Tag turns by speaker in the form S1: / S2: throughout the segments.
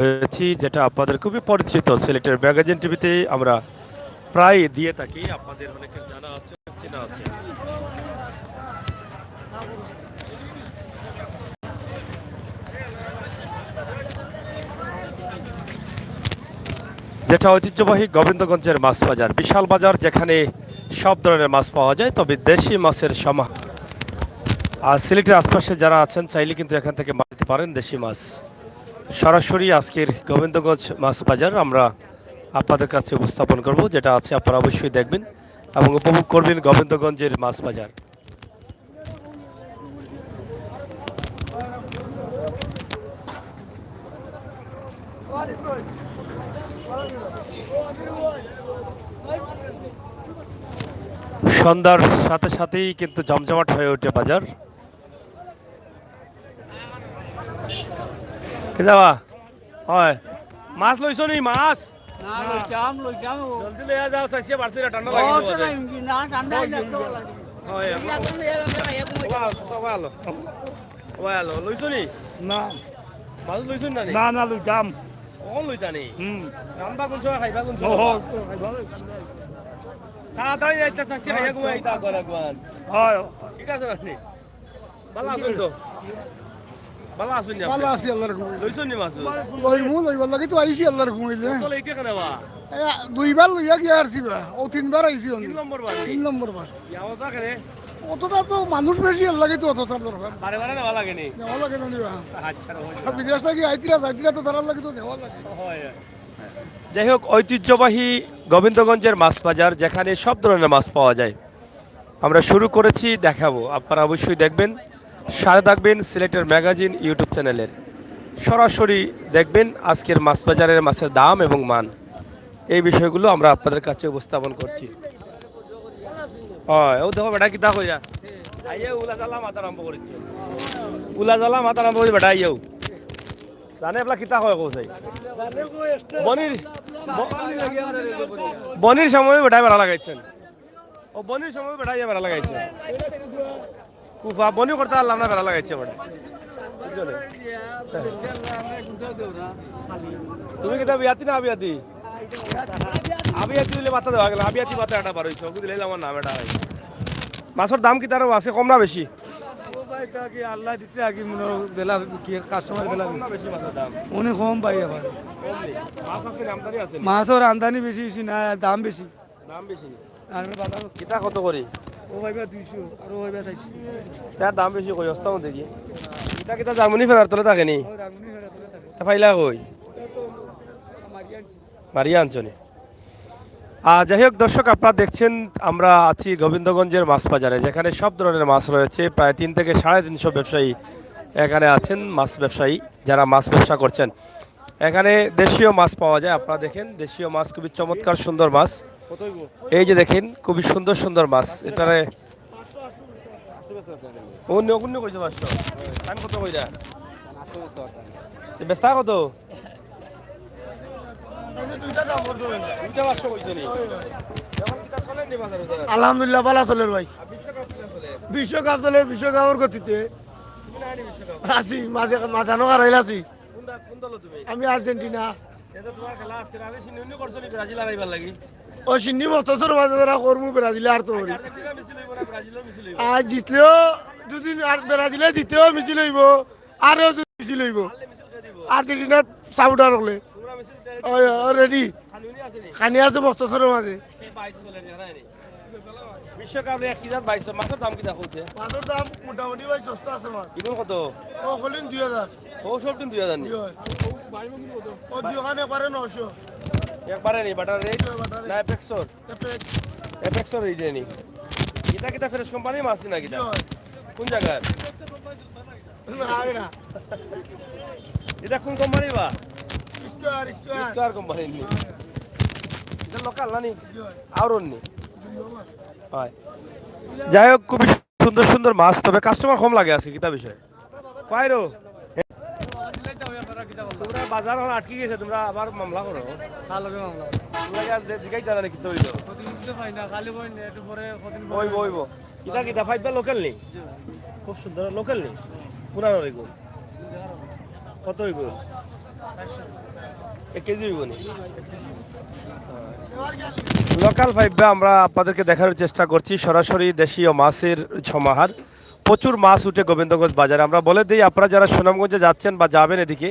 S1: হয়েছি, যেটা আপনাদের খুবই পরিচিত সিলেটের ম্যাগাজিন টিভিতে আমরা প্রায় দিয়ে থাকি, আপনাদের অনেকের জানা আছে, চেনা আছে। যেটা ঐতিহ্যবাহী গোবিন্দগঞ্জের মাছ বাজার, বিশাল বাজার, যেখানে সব ধরনের মাছ পাওয়া যায়, তবে দেশি মাছের সমাহার। আর সিলেটের আশপাশে যারা আছেন চাইলে কিন্তু এখান থেকে মাছ নিতে পারেন দেশি মাছ। সরাসরি আজকের গোবিন্দগঞ্জ মাছ বাজার আমরা আপনাদের কাছে উপস্থাপন করব, যেটা আছে আপনারা অবশ্যই দেখবেন এবং উপভোগ করবেন গোবিন্দগঞ্জের মাছ বাজার। সন্ধ্যার সাথে সাথেই কিন্তু জমজমাট হয়ে ওঠে বাজার। কিদাবা হয় মাছ লইছো নি? মাছ জলদি লইয়া যাও, চাইছে বাড়ছে ঠান্ডা লাগে লইছো নি?
S2: না
S1: মাছ লইছো না?
S2: না না লই যাম
S1: কখন লইতা নি? রান্না কোনছো খাইবা কোনছো? তাড়াতাড়ি যাইতে চাইছে খাইয়া ঘুমাই আইতা করে একবার।
S2: হয়
S1: ঠিক আছে আপনি ভালো আছেন তো? ভালো আছেন নি?
S3: ভালো আছি আল্লাহর ঘুমাইলে
S1: লইছো নি মাছ?
S3: লইবার লাগে তো আইসি আল্লাহর ঘুমাইলে
S1: তো এইটা কেন বা?
S3: দুইবার লইয়া গিয়া আসছি বা ও তিনবার আইসি
S1: তিন নম্বর বার নি?
S3: 3 নম্বর বার
S1: ইয়াওতা কেনে
S3: অতটা তো মানুষ বেশি আল্লাহ তো অতটা দরকার
S1: বারে বারে নেওয়া লাগে নি?
S3: নেওয়া লাগে না নিবা
S1: আচ্ছা
S3: আর বিদেশ থেকে যাইতিরা তো তারার লাগে তো নেওয়া লাগে
S1: হয়। যাই হোক, ঐতিহ্যবাহী গোবিন্দগঞ্জের মাছ বাজার, যেখানে সব ধরনের মাছ পাওয়া যায়, আমরা শুরু করেছি, দেখাবো। আপনারা অবশ্যই দেখবেন, সাথে থাকবেন সিলেটের ম্যাগাজিন ইউটিউব চ্যানেলের। সরাসরি দেখবেন আজকের মাছ বাজারের মাছের দাম এবং মান, এই বিষয়গুলো আমরা আপনাদের কাছে উপস্থাপন করছি। হয় ও দেখো বেটা কিতা কইরা আইয়া উলা জ্বালা মাথা আরম্ভ করেছে, উলা জ্বালা মাথা আরম্ভ করে বেটা আইয়াও জানে আপনার কিতা হয় কোথায় বনির বনির সময় বেটাই বেড়া লাগাইছেন, ও বনির সময় বেটাই বেড়া লাগাইছে, কুফা বনি করতে পারলাম না, বেড়া লাগাইছে বেটা। তুমি কিতা বিয়াতি না আবিয়াতি? আবিয়াতি দিলে বাতা দেওয়া গেল, আবিয়াতি বাতা এটা বার হয়েছে, ওকে দিলে আমার নাম এটা হয়। মাছের দাম কি তার আছে কম না বেশি?
S3: আল্লাহ দিতে আগে মনে দিলা কি কাস্টমার দিলা
S1: কম না বেশি মাছের দাম?
S3: উনি কম পাই আবার
S1: কম নেই। মাছ আছে না, আমদানি আছে?
S3: মাছের আমদানি বেশি বেশি না দাম বেশি
S1: দাম বেশি।
S3: আর বাজার
S1: কিতা কত করি?
S3: ও ভাইবা 200 আর ও ভাইবা 400
S1: তার দাম বেশি কই অস্তাম দেখি। কিতা কিতা জার্মানি ফেরার তলে থাকে নি?
S3: ও দামনি হেরা চলে থাকে
S1: তা ফাইলা কই?
S3: তো মারিয়ানছি
S1: মারিয়া অঞ্চলে। যাই হোক দর্শক, আপনারা দেখছেন আমরা আছি গোবিন্দগঞ্জের মাছ বাজারে, যেখানে সব ধরনের মাছ রয়েছে। প্রায় 3 থেকে 350 ব্যবসায়ী এখানে আছেন, মাছ ব্যবসায়ী যারা মাছ ব্যবসা করছেন। এখানে দেশীয় মাছ পাওয়া যায়, আপনারা দেখেন দেশীয় মাছ, খুবই চমৎকার সুন্দর মাছ। এই যে দেখেন খুবই সুন্দর সুন্দর মাছ। এটারে অন্য অন্য কইছে 500 টাইম কত কইরা বেস্তা কত? দুইটা 500 কইছে নি? এখন কিতা চলে নি বাজারে?
S3: আলহামদুলিল্লাহ ভালো চলের ভাই বিশ্বকাপ চলের বিশ্বকাপের গতিতে আছি মাঝে মাঝানো হারাইল আছি
S1: কোন দল তুমি?
S3: আমি আর্জেন্টিনা
S1: এটা তোমার খেলা আজকে আগে সিনিয়র করছো নি ব্রাজিল হারাইবার লাগি?
S3: ও সিন্নি মতসর মাঝে যারা করবো ব্রাজিলে আর তো করি
S1: আর্জেন্টিনা মিছিল হইব না ব্রাজিলও মিছিল হইব?
S3: আর জিতলেও দুদিন আর ব্রাজিলে জিতেও মিছিল হইব আরও মিছিল হইব আর্জেন্টিনার সাউডার হলে
S1: তোমরা মিছিল দেয়
S3: রেডি
S1: খানুনি আছে নি?
S3: খানি আছে মতসরের মাঝে
S1: 22 চলে নি হারাই নি? বিশ্বকাপে এক কিজাত 22 মাছের দাম কিতা কইছে?
S3: মাছের দাম মোটামুটি ভাই সস্তা আছে মাছ
S1: ইগুন কত?
S3: ও হলেন 2000
S1: ও সব দিন 2000 নি?
S3: ও দুখানে পারে 900
S1: একবারে নি বাটার রেট না এপেক্সর? এপেক্সর রেট নি? কিতা কিতা ফ্রেশ কোম্পানি মাছ না কিতা? কোন জায়গার?
S3: না
S1: এটা কোন কোম্পানি বা?
S3: স্কোয়ার স্কোয়ার
S1: স্কয়ার কোম্পানি নি? এটা লোকাল না নি? আর নি? হয়। যাই হোক, খুবই সুন্দর সুন্দর মাছ, তবে কাস্টমার কম লাগে আছে কিতা বিষয় কয়রো? তোমরা বাজার হল আটকে গেছে, তোমরা আবার মামলা করো? তোমরা জিগাই জানা নাকি তৈরি বইব বইব কিতা কিতা ফাইবা লোকাল নি? খুব সুন্দর লোকাল নি? পুরানো রেগুন কত হইব? এক কেজি হইব নি লোকাল ফাইভে আমরা আপনাদেরকে দেখানোর চেষ্টা করছি সরাসরি দেশীয় মাছের সমাহার। প্রচুর মাছ উঠে গোবিন্দগঞ্জ বাজারে। আমরা বলে দিই, আপনারা যারা সুনামগঞ্জে যাচ্ছেন বা যাবেন এদিকে,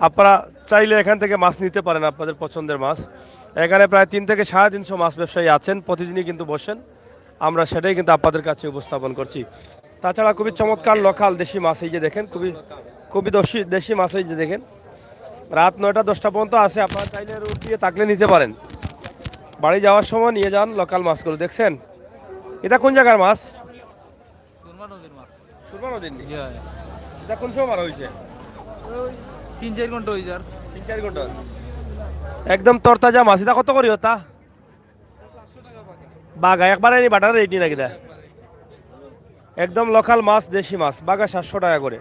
S1: আপনারা চাইলে এখান থেকে মাছ নিতে পারেন আপনাদের পছন্দের মাছ। এখানে প্রায় 3 থেকে 350 মাছ ব্যবসায়ী আছেন, প্রতিদিনই কিন্তু বসেন। আমরা সেটাই কিন্তু আপনাদের কাছে উপস্থাপন করছি। তাছাড়া খুবই চমৎকার লোকাল দেশি মাছ, এই যে দেখেন, খুবই খুবই দেশি মাছ, এই যে দেখেন, রাত 9টা 10টা পর্যন্ত আছে। আপনারা চাইলে রুট দিয়ে থাকলে নিতে পারেন, বাড়ি যাওয়ার সময় নিয়ে যান লোকাল মাছগুলো। দেখছেন এটা কোন জায়গার মাছ? সুরমা নদীর নি? এটা কোন সময় মারা হয়েছে?
S2: 3-4 ঘন্টা হয়ে যার।
S1: 3-4 ঘন্টা। একদম তরতাজা মাছ। এটা কত করি ওটা? বাগা একবারে নি বাটার রেট নি নাকি? একদম লোকাল মাছ, দেশি মাছ, বাগা 700 টাকা করে।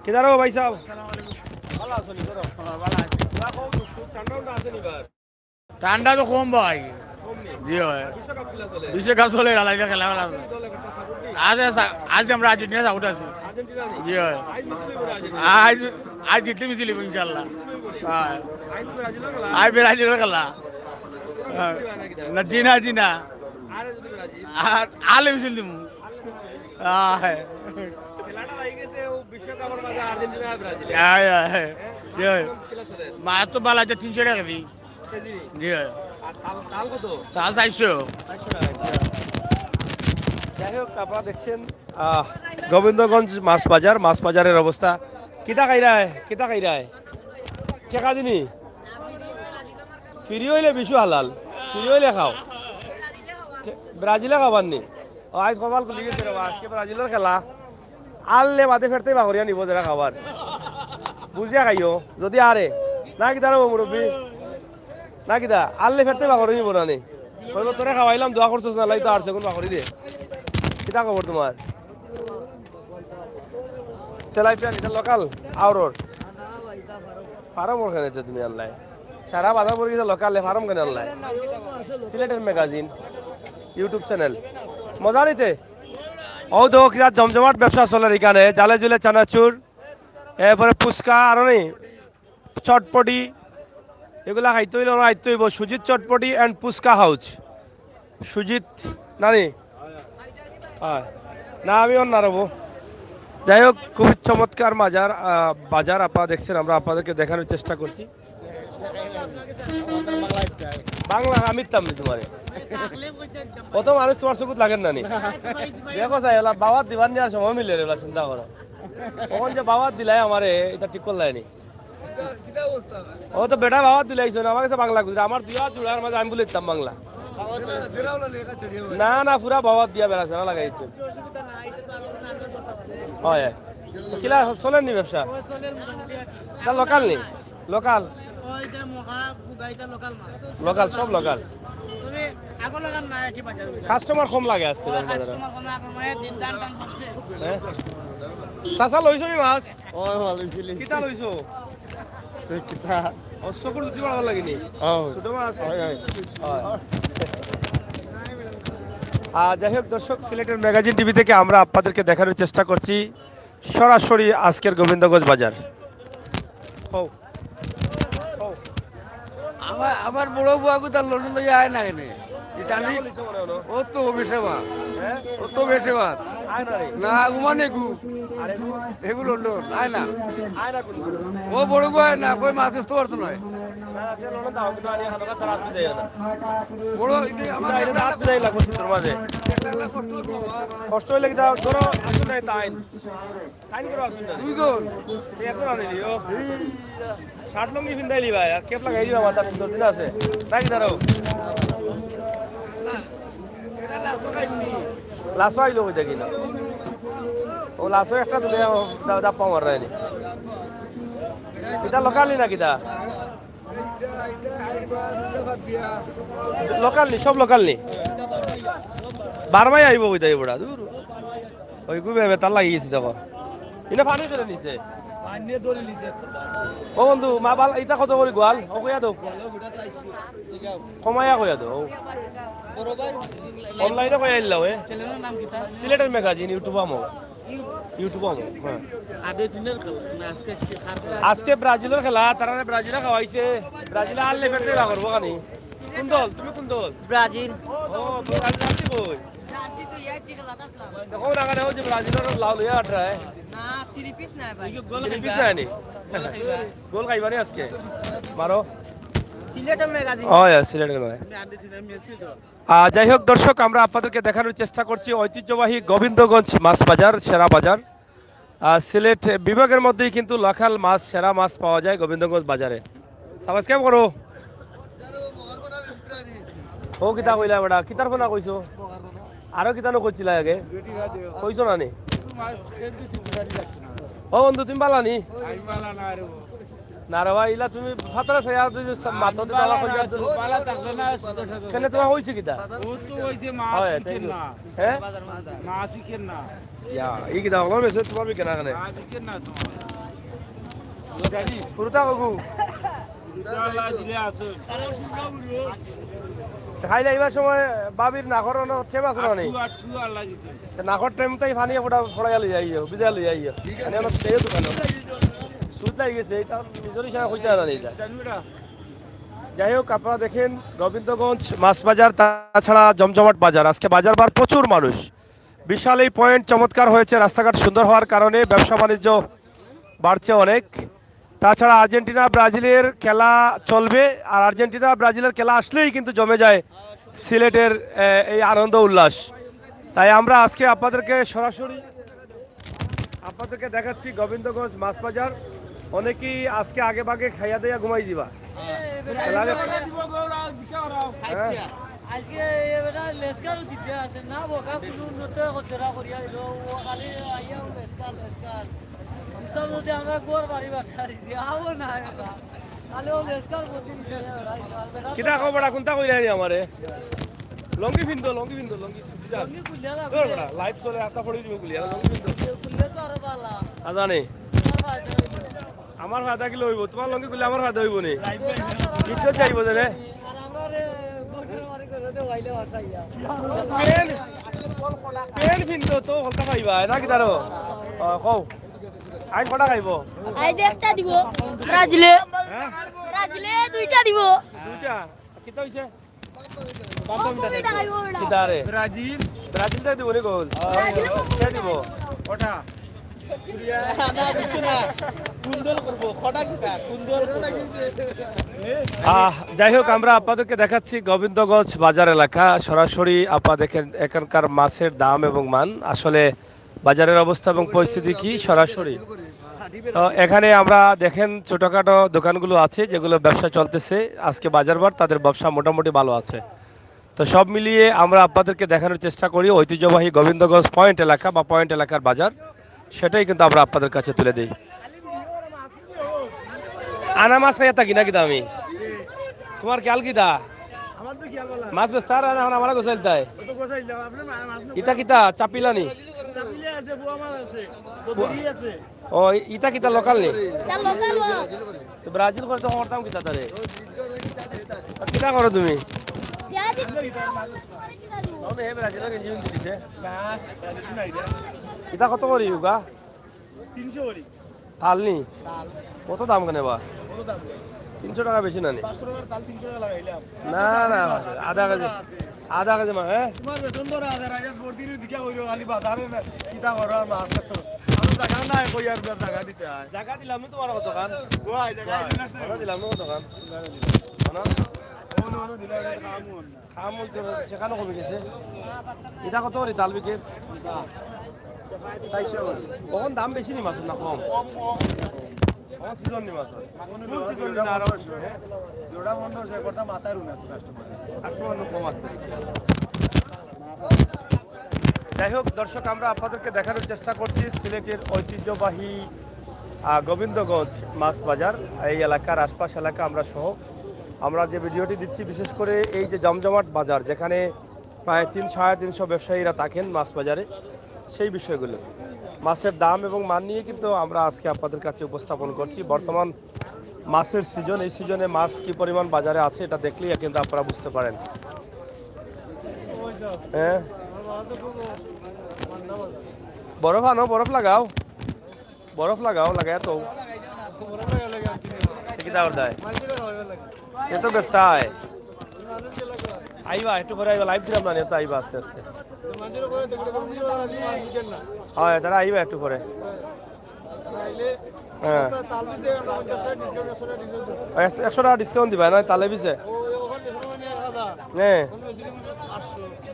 S1: কি জানো ভাই সাহেব? ভালো আছো নি? ধরো
S2: ঠান্ডা তো কম ভাই। জি হয়। বিশ্বকাপ চলে আলাদা খেলা আছে। আজ আমরা আর্জেন্টিনা আউট আছি। জি হয়। আজ জিতলে মিছিল ইনশাআল্লাহ। হ্যাঁ। আজ ব্রাজিলের খেলা। না জিনা। আর আলে মিছিল দিমু। হ্যাঁ। খেলাটা লাগি গেছে ও বিশ্বকাপের মাঝে আর্জেন্টিনা আর ব্রাজিল। হ্যাঁ। জি হয়। মাছ তো বালা আছে 300 টাকা কেজি। জি হয়। তাল কত? তাল 400 টাকা।
S1: যাই হোক, আপনারা দেখছেন গোবিন্দগঞ্জ মাছ বাজারের অবস্থা। কিতা খাইরায় টেকা দিনি ফিরি হইলে বিশু হালাল, ফিরি হইলে খাও। ব্রাজিলে খাবার নি? আজ কপাল খুলি গেছে রে, আজকে ব্রাজিলের খেলা। আনলে বাদে ফেরতেই বাগরিয়া নিব যারা খাবার, বুঝিয়া খাইও যদি আরে না কি তার মুরব্বী না কিতা আনলে ফেরতে বাগরি নিব না নি? তোরে খাওয়াইলাম, দোয়া করছিস না, লাই তো আর সেগুন বাগরি দিয়ে। কিতা খবর তোমার? তেলাপিয়া এটা লোকাল আউরোর ফার্ম ওখানে তুমি আনলাই? সারা বাধা পড়ে গেছে লোকালে, ফার্ম কেন আনলাই? সিলেটের ম্যাগাজিন ইউটিউব চ্যানেল মজা নিতে। ও তো কিরা জমজমাট ব্যবসা চলে এখানে, জালে জুলে চানাচুর, এরপরে ফুচকা, আরো নেই চটপটি, এগুলা খাইতে হইলে আইতে হইব সুজিত চটপটি অ্যান্ড ফুচকা হাউস। সুজিত নানি? হ্যাঁ না, আমি অন্য আরবো। যাই হোক, খুবই চমৎকার বাজার আপনারা দেখছেন, আমরা আপনাদেরকে দেখানোর চেষ্টা করছি। বাংলা আমি তোমার কত মানুষ তোমার চকুত লাগেন নানি? দেখো চাই বাবার দিবার নেওয়ার সময় মিলে রে, চিন্তা করো। কখন যে বাবার দিলাই আমারে এটা ঠিক করলাইনি। ও তো বেটা বাবার দিলাইছো না, আমার কাছে বাংলা গুজরা, আমার দুয়া জোড়ার মাঝে আমি বলে দিতাম বাংলা। না পুরা বাবার দিয়া বেড়াছে না লাগাইছে। হয় কিলা চলেন নি ব্যবসা? লোকাল নি? লোকাল সব লোকাল। কাস্টমার কম লাগে আজকে চাচা। লইছো নি মাছ? কিতা লইছো? চকুর জুতি বাড়াবার লাগেনি ছোট মাছ? যাই হোক দর্শক, সিলেটের ম্যাগাজিন টিভি থেকে আমরা আপনাদেরকে দেখানোর চেষ্টা করছি সরাসরি আজকের গোবিন্দগঞ্জ বাজার।
S3: আমার বড় বুয়াকু তার লন্ডন লইয়া আয় না এনে ইতালি ও তো বেশে ভাত, ও তো বেশে ভাত না উমানে গু এগু লন্ডন আয় না, ও বড় গু আয় না, কই মাছ তো পারতো নয় বড় আমার
S1: মাঝে কষ্ট হইলে কি ধরো আসুন নাই তাইন তাইন করে আসুন না
S3: দুইজন
S1: একজন আনিলিও শার্ট লঙ্গি ফিন্দাইলি ভাই, আর কেপ লাগাই দিবা মাথার 10 দিন আছে নাকি? ধরো লাসো আইলো কই দেখি না, ও লাসো একটা তুলে দাপ পাওয়ার রাইনি। এটা লোকালি নাকি? তা লোকাল নি? সব লোকাল নি? বারমাই আইব কই তাই বড়া দূর ওই গুবে তার লাগি গেছি দেখো। ইনা পানি করে নিছে ও বন্ধু। মা বাল ইটা কত করে গোয়াল? ও কইয়া দাও, কমাইয়া কইয়া দাও। অনলাইনে কইয়া আইলাও সিলেটের ম্যাগাজিন ইউটিউব আমো ইউটিউব হ্যাঁ
S2: আর্জেন্টিনার খেলা না আজকে
S1: আজকে ব্রাজিলের খেলা তারা ব্রাজিলে খাওয়াইছে ব্রাজিলে আনলে ফেরতে বা করবো কানি কোন দল তুমি কোন দল
S4: ব্রাজিল
S1: ও ব্রাজিল আসছি কই দেখো না কেন যে ব্রাজিলের লাউ লইয়া আটরায়
S4: না 3 পিস না ভাই
S1: পিস নাই গোল খাইবানি আজকে মারো
S4: সিলেটের ম্যাগাজিন
S1: সিলেটের ভাই
S2: আর্জেন্টিনা মেসি তো
S1: যাই হোক দর্শক আমরা আপনাদেরকে দেখানোর চেষ্টা করছি ঐতিহ্যবাহী গোবিন্দগঞ্জ মাছ বাজার সেরা বাজার সিলেট বিভাগের মধ্যেই কিন্তু লোকাল মাছ সেরা মাছ পাওয়া যায় গোবিন্দগঞ্জ বাজারে সাবস্ক্রাইব করো ও কিতা কইলা বেটা কিতার ফোনা কইছো আরো কিতানো কইছিলা আগে কইছো না নি ও বন্ধু তুমি বালানি না রে ভাই ইলা তুমি ফাতরা ছায়া মাথতে দালা কইয়া কেন তোমার হইছে কিতা হয় হ্যাঁ ইয়া এই কিতা হলো বেশি তোমার বি কেনা কেনে ফুরতা কগু খাইলে এইবার সময় বাবির নাখর টেম আছে না নেই নাখর টেম তাই ফানি ফড়াই লই যাইও বিজা লই যাইও মানে আমার সেই দোকান সুদ লাগি গেছে এটা নিজেরই সঙ্গে কইতে জানি এটা যাই হোক আপনারা দেখেন গোবিন্দগঞ্জ মাছ বাজার তাছাড়া জমজমাট বাজার আজকে বাজার বার প্রচুর মানুষ বিশাল এই পয়েন্ট চমৎকার হয়েছে রাস্তাঘাট সুন্দর হওয়ার কারণে ব্যবসা বাণিজ্য বাড়ছে অনেক তাছাড়া আর্জেন্টিনা ব্রাজিলের খেলা চলবে আর আর্জেন্টিনা ব্রাজিলের খেলা আসলেই কিন্তু জমে যায় সিলেটের এই আনন্দ উল্লাস তাই আমরা আজকে আপনাদেরকে সরাসরি আপনাদেরকে দেখাচ্ছি গোবিন্দগঞ্জ মাছ বাজার অনেকেই আজকে আগে ভাগে খাইয়া দিয়া ঘুমাই দিবা
S4: আজকে এবারে লেসকার দিতে আছে না বোকা কোনো উন্নত করতে করিয়া দিল ও খালি আইয়া লেসকার সব যদি আমরা গোর বাড়ি বাসা দিছি আও না খালি ও লেসকার প্রতি দিতে
S1: কিটা খবরটা কোনটা কইরা নি আমারে লঙ্গি ভিন্দো লঙ্গি সুবিধা
S4: লঙ্গি কুলিয়া না
S1: তোর বড়া লাইভ চলে আস্তা পড়ি দিবে কুলিয়া লঙ্গি ভিন্দো
S4: কুলিয়া তো আরো ভালো
S1: আজানে আমার ফায়দা কি লইব তোমার লঙ্গি কুলিয়া আমার ফায়দা হইব নি ইজ্জত চাইবো যে রে
S4: আর আমরা রে গোটের মারি করে দে ওয়াইলে বাসাইয়া
S1: পেন ভিন্দো তো হলতা খাইবা না কি তারো কও আই কটা খাইব
S5: আইদে একটা দিব ব্রাজিলে ব্রাজিলে দুইটা দিব
S1: দুইটা কিতা হইছে
S5: দুইটা খাইবো ওটা
S1: কিতা রে ব্রাজিল তো দিব নি গোল কে দিব ওটা যাই হোক আমরা আপনাদেরকে দেখাচ্ছি গোবিন্দগঞ্জ বাজার এলাকা সরাসরি আপনারা দেখেন এখানকার মাছের দাম এবং মান আসলে বাজারের অবস্থা এবং পরিস্থিতি কি সরাসরি তো এখানে আমরা দেখেন ছোটখাটো দোকানগুলো আছে যেগুলো ব্যবসা চলতেছে আজকে বাজারবার তাদের ব্যবসা মোটামুটি ভালো আছে তো সব মিলিয়ে আমরা আপনাদেরকে দেখানোর চেষ্টা করি ঐতিহ্যবাহী গোবিন্দগঞ্জ পয়েন্ট এলাকা বা পয়েন্ট এলাকার বাজার সেটাই কিন্তু আমরা আপনাদের কাছে তুলে দিই আনা মাছ খাইয়া থাকি নাকি আমি তোমার খেয়াল কি দা মাছ বেচতা আর এখন আমার গোসাইল তাই ইটা কিতা চাপিলানি ও ইটা কিতা লোকাল নি
S5: তার লোকাল
S1: তো ব্রাজিল করে তো করতাম কিতা তারে কিতা করো তুমি
S5: যাদি
S1: তবে হে ব্রাজিলের গেঞ্জি উন্তি দিছে ইটা কত করি উগা
S2: 300 করি
S1: তালনি কত দাম কেনে বা 300 টাকা বেশি না নি
S2: 500 টাকার তাল 300 টাকা লাগাইলাম
S1: না আধা কেজি মা হ্যাঁ
S2: তোমার বেতন ধরে আধার আগে প্রতিদিন দিকা কইরো খালি বাজারে না কিতা করো আর মাছ আমি টাকা নাই কই আর টাকা দিতে হয়
S1: জায়গা দিলাম তোমার কত কান
S2: ওই জায়গা
S1: দিলাম কত কান না
S2: অনু দিলে কাম হন না
S1: খাম তো সেখানে কমে গেছে এটা কত করি তাল বিকের কখন দাম বেশি নি মাছের না কম কখন সিজন নি মাছের ফুল সিজন না আরো
S2: জোড়া বন্ধ সে কথা মাথায় রুনা তো
S1: কাস্টমার কম আছে যাই হোক দর্শক আমরা আপনাদেরকে দেখানোর চেষ্টা করছি সিলেটের ঐতিহ্যবাহী গোবিন্দগঞ্জ মাছ বাজার এই এলাকার আশপাশ এলাকা আমরা সহ আমরা যে ভিডিওটি দিচ্ছি বিশেষ করে এই যে জমজমাট বাজার যেখানে প্রায় 300-350 ব্যবসায়ীরা থাকেন মাছ বাজারে সেই বিষয়গুলো মাছের দাম এবং মান নিয়ে কিন্তু আমরা আজকে আপনাদের কাছে উপস্থাপন করছি বর্তমান মাছের সিজন এই সিজনে মাছ কি পরিমাণ বাজারে আছে এটা দেখলেই কিন্তু আপনারা বুঝতে পারেন হ্যাঁ বরফ আনো, বরফ লাগাও লাগাই তো কিতা করে দেয় এ তো ব্যস্ত হয় আইবা একটু করে আইবা লাইভ দিলাম না তো আইবা আস্তে আস্তে হয় তারা আইবা একটু করে হ্যাঁ 100 টাকা ডিসকাউন্ট দিবা না তালে বিছে হ্যাঁ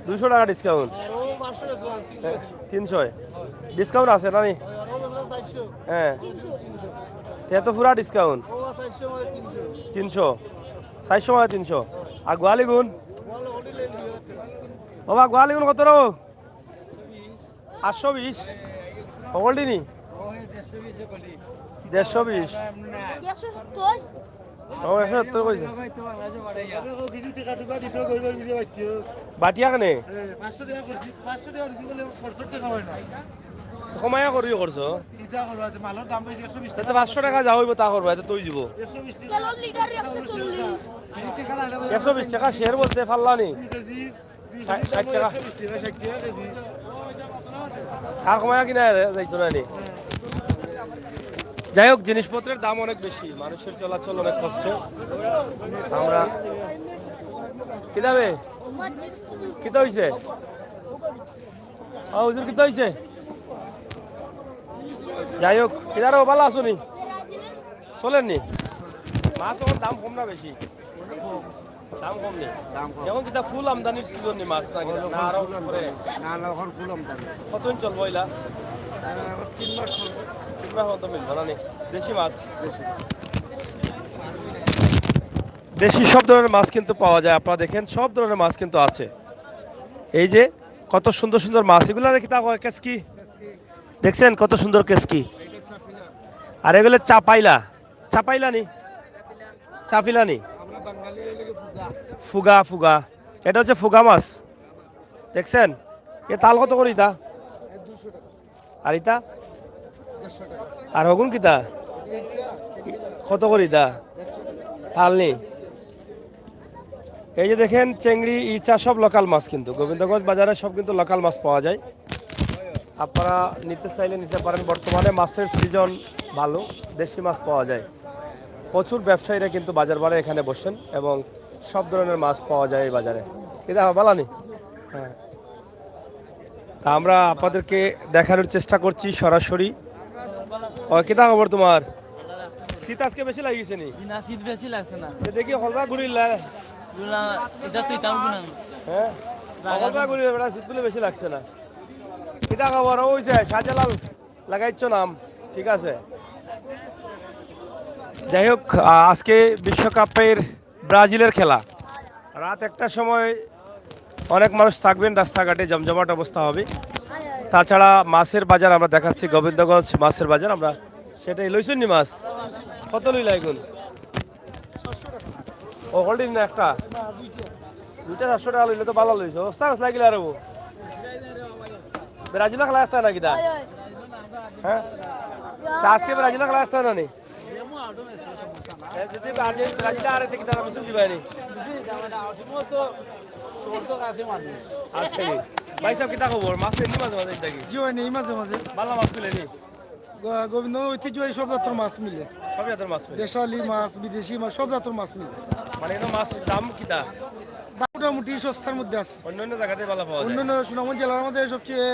S1: 200 টাকা ডিসকাউন্ট 300 ডিসকাউন্ট আছে না নি হ্যাঁ তো পুরা ডিসকাউন্ট 300 400 মানে 300 আর গোয়ালি গুণ বাবা গোয়ালি গুণ কত রো 820 সকল দিনই 150 170 কইছে বাটিয়া কেনে কমায়া করি করছো 500 টাকা যাওয়াইব তা করবো এত তুই দিব 120 টাকা শেয়ার বলতে পারলানি 60 টাকা আর কমায়া কিনা যাইতো না নি যাই হোক জিনিসপত্রের দাম অনেক বেশি মানুষের চলাচল অনেক কষ্ট আমরা কিতাবে কিতা হইছে হুজুর কিতা হইছে যাই হোক কিতারও ভালো আছো নি চলেননি মাছ এখন দাম কম না বেশি দাম কম নেই এখন কিতা ফুল আমদানির সিজন নি মাছ না না আরো করে
S3: না না এখন ফুল আমদানি
S1: কতদিন চলবো এলা
S3: 3 মাস
S1: 3 মাস মতো মিলবে না নি দেশি মাছ দেশি সব ধরনের মাছ কিন্তু পাওয়া যায় আপনারা দেখেন সব ধরনের মাছ কিন্তু আছে এই যে কত সুন্দর সুন্দর মাছ এগুলো কিতা কয় কেসকি দেখছেন কত সুন্দর কেসকি আর এগুলো চাপাইলা নি চাপিলা নি ফুগা ফুগা এটা হচ্ছে ফুগা মাছ দেখছেন এ তাল কত করে ইতা আর ইতা আর হগুন কিতা কত করে ইতা তাল নি এই যে দেখেন চেংড়ি ইচা সব লোকাল মাছ কিন্তু গোবিন্দগঞ্জ বাজারে সব কিন্তু লোকাল মাছ পাওয়া যায় আপনারা নিতে চাইলে নিতে পারেন বর্তমানে মাছের সিজন ভালো দেশি মাছ পাওয়া যায় প্রচুর ব্যবসায়ীরা কিন্তু বাজার বারে এখানে বসেন এবং সব ধরনের মাছ পাওয়া যায় এই বাজারে এটা বালানি হ্যাঁ তা আমরা আপনাদেরকে দেখানোর চেষ্টা করছি সরাসরি কিতা খবর তোমার শীত আজকে বেশি লাগিয়েছে নি
S4: না শীত বেশি লাগছে না
S1: দেখি হলদা ঘুরিলা
S4: এটা তুই দাম কিনা
S1: হ্যাঁ হলদা ঘুরি বেড়া শীত বলে বেশি লাগছে না কিতা খবর ওই যে শাহজালাল লাগাইছ নাম ঠিক আছে যাই হোক আজকে বিশ্বকাপের ব্রাজিলের খেলা রাত 1টার সময় অনেক মানুষ থাকবেন রাস্তাঘাটে জমজমাট অবস্থা হবে তাছাড়া মাছের বাজার আমরা দেখাচ্ছি গোবিন্দগঞ্জ মাছের বাজার আমরা সেটাই লইছেন নি মাছ কত লইলা এখন ও হোল্ডিং না একটা দুইটা 700 টাকা লইলে তো ভালো লইছো ওস্তা গাছ লাগিলে আর ব্রাজিলের খেলা আসতে নাকি দা হ্যাঁ আজকে ব্রাজিলের খেলা আসতে না নি যদি ব্রাজিল আর থেকে তারা মিছিল দিবানি আজকে ভাই সাহেব কিতা খবর মাছ নেই মাঝে মাঝে দেখি
S3: জি হয় নেই মাঝে মাঝে
S1: ভালো মাছ মিলেনি
S3: গোবিন্দ ঐতিহ্যবাহী সব জাতের মাছ মিলে
S1: সব জাতের মাছ মিলে
S3: দেশালি মাছ বিদেশি মাছ সব জাতের মাছ মিলে
S1: মানে এটা মাছ দাম কিতা
S3: দাম মোটামুটি সস্তার মধ্যে আছে
S1: অন্যান্য জায়গাতে ভালো পাওয়া যায়
S3: অন্যান্য সুনামগঞ্জ জেলার মধ্যে সবচেয়ে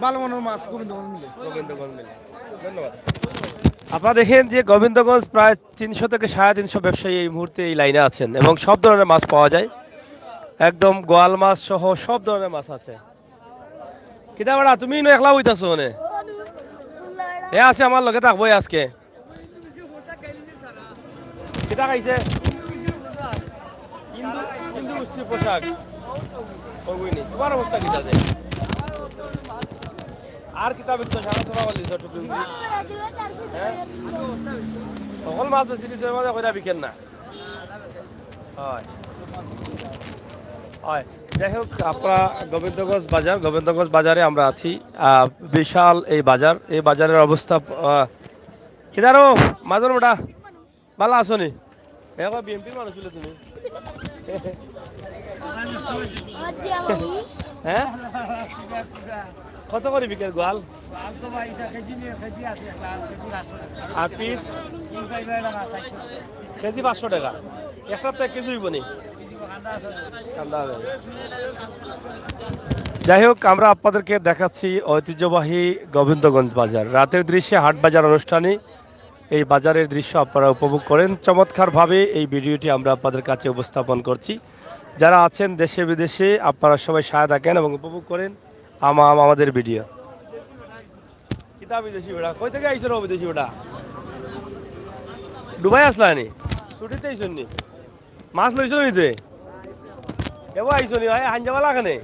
S3: ভালো মানের মাছ গোবিন্দগঞ্জ মিলে
S1: গোবিন্দগঞ্জ মিলে ধন্যবাদ আপনারা দেখেন যে গোবিন্দগঞ্জ প্রায় 300 থেকে 350 ব্যবসায়ী এই মুহূর্তে এই লাইনে আছেন এবং সব ধরনের মাছ পাওয়া যায় একদম গোয়াল মাছ সহ সব ধরনের মাছ আছে কিতা বড়া তুমি একলা হইতাছো মানে এ আছে আমার লগে থাকবই আজকে কিতা খাইছে হিন্দু গোষ্ঠীর পোশাক ওগুইনি তোমার অবস্থা কিতা দে আর কিতা বিকতো সারা সভা করলি টুকরি হ্যাঁ সকল মাছ বেশি দিছে মানে কইরা বিকেন না হয় হয় যাই হোক আপনারা গোবিন্দগঞ্জ বাজারে আমরা আছি বিশাল এই বাজারের অবস্থা কিদারো মাজন মোটা ভালো আছো নি এখন বিএমপির মানুষ ছিল তুমি হ্যাঁ কত করে বিকেল গোয়াল
S2: আজ তো ভাই এটা কেজি নিয়ে কেজি আছে লাল কেজি 500
S1: আর পিস
S2: এই ভাই টাকা 400
S1: কেজি 500 টাকা একটা তো 1 কেজি হইব নি ঠান্ডা হবে। যাই হোক আমরা আপনাদেরকে দেখাচ্ছি ঐতিহ্যবাহী গোবিন্দগঞ্জ বাজার রাতের দৃশ্যে হাট বাজার অনুষ্ঠানে এই বাজারের দৃশ্য আপনারা উপভোগ করেন চমৎকারভাবে এই ভিডিওটি আমরা আপনাদের কাছে উপস্থাপন করছি যারা আছেন দেশে বিদেশে আপনারা সবাই সাথে থাকেন এবং উপভোগ করেন আমাদের ভিডিও কিতাব বিদেশি বেড়া কই থেকে আইসো বিদেশি বেড়া ডুবাই আসলানি ছুটিতে আইসন নি মাছ লইছ নি তুই এবার আইসো নি ভাই হাঞ্জাবা লাগানে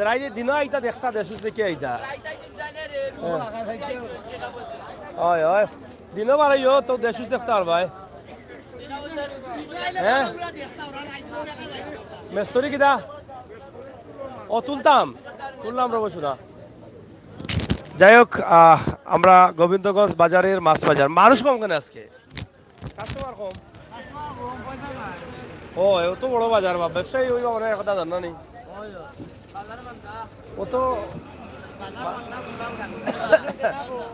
S1: রাইজে দিন আইতা দেখতা দেশুস দেখি আইতা হয় হয় দিনও বাড়াইও তো দেশুস দেখতে আর ভাই হ্যাঁ মেস্তরি কিদা ও তুলতাম রবো শোনা যাই হোক আমরা গোবিন্দগঞ্জ বাজারের মাছ বাজার মানুষ কম কেন আজকে কাস্টমার কম ও এত বড় বাজার বা ব্যবসায়ী ওই অনেক কথা জানা নেই ও তো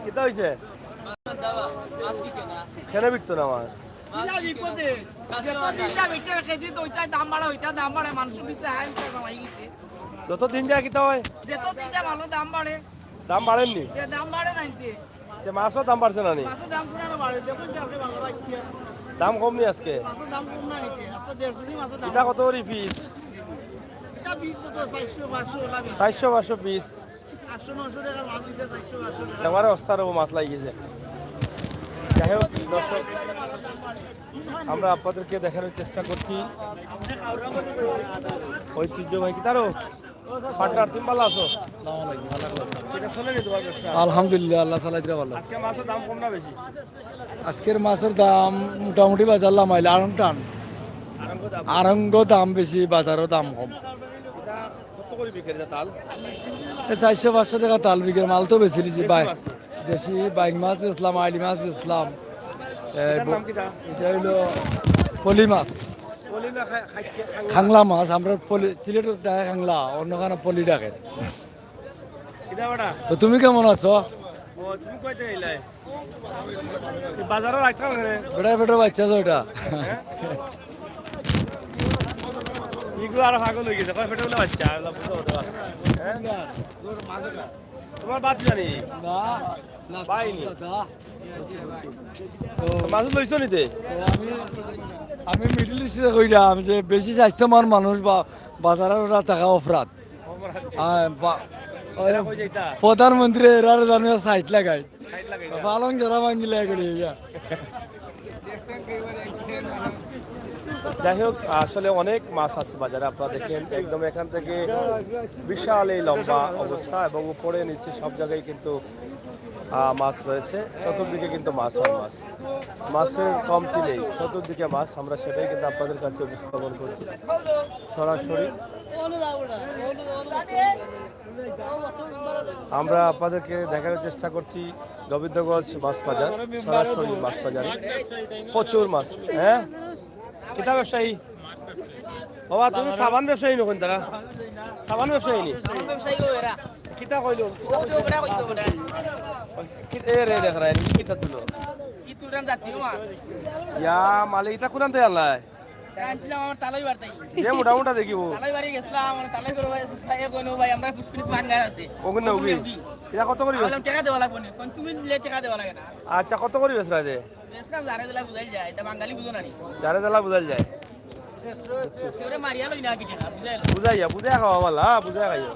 S1: কিতা হয়েছে কেন বিকতো না মাছ যত দিন যায় কিতা হয় দাম বাড়েননি যে মাছও দাম বাড়ছে না নি দাম কম নি আজকে কিতা কত করি পিস 400-500 পিস আমার অস্থার মাছ লাগিয়েছে যাই হোক দর্শক আমরা আপনাদেরকে দেখানোর চেষ্টা করছি ঐতিহ্যবাহী তারও পাটনার তুমি ভালো আছো
S3: আলহামদুলিল্লাহ আল্লাহ চালাইতে ভালো
S1: আজকে মাছের দাম কম না বেশি
S3: আজকের মাছের দাম মোটামুটি বাজার লামাইলে আরঙ্গ দাম বেশি বাজারও দাম কম
S1: কত করে বিক্রি তাল
S3: 400-500 টাকা তাল বিঘের মাল তো বেশি দিছি দেশি বাইক মাছ বেচলাম আইলি মাছ বেচলাম এটা হইলো পলি মাছ খাংলা মাছ আমরা সিলেটের ডাকে খাংলা অন্য কারণে পলি ডাকে তো তুমি কেমন আছো
S1: বাজারও রাখছো
S3: বেটা বেটা বাচ্চা তো ওটা
S1: ইগুলো আরো পাগল হয়ে গেছে কয় ফেটে বলে বাচ্চা তোমার বাদ জানি পাইনি মাছ লইছো নিতে
S3: আমি মিডিল ইস্টে কইলাম যে বেশি স্বাস্থ্যবান মানুষ বা বাজারের ওরা টাকা অপরাধ প্রধানমন্ত্রী এরা জানো সাইট লাগাই পালং যারা ভাঙিলে করে
S1: যাই হোক আসলে অনেক মাছ আছে বাজারে আপনারা দেখেন একদম এখান থেকে বিশাল এই লম্বা অবস্থা এবং উপরে নিচে সব জায়গায় কিন্তু মাছ রয়েছে চতুর্দিকে কিন্তু মাছ আর মাছ মাছের কমতি নেই চতুর্দিকে মাছ আমরা সেটাই কিন্তু আপনাদের কাছে উপস্থাপন করছি সরাসরি আমরা আপনাদেরকে দেখানোর চেষ্টা করছি গোবিন্দগঞ্জ মাছ বাজার সরাসরি মাছ বাজারে প্রচুর মাছ হ্যাঁ কিতা ব্যবসায়ী বাবা তুমি সাবান ব্যবসায়ী নখন তারা সাবান ব্যবসায়ী নি কিতা কইলো এ রে দেখ রে কিতা তুলো ইয়া মালে ইতা কোন আনতে আল্লাহ যে মোটা মোটা দেখিব ওগুন না ওগুন এটা কত করি আচ্ছা কত করি বেসরা দে যারে জেলা বুঝাল যায় বুঝাই খাওয়া বলা বুঝাই খাইও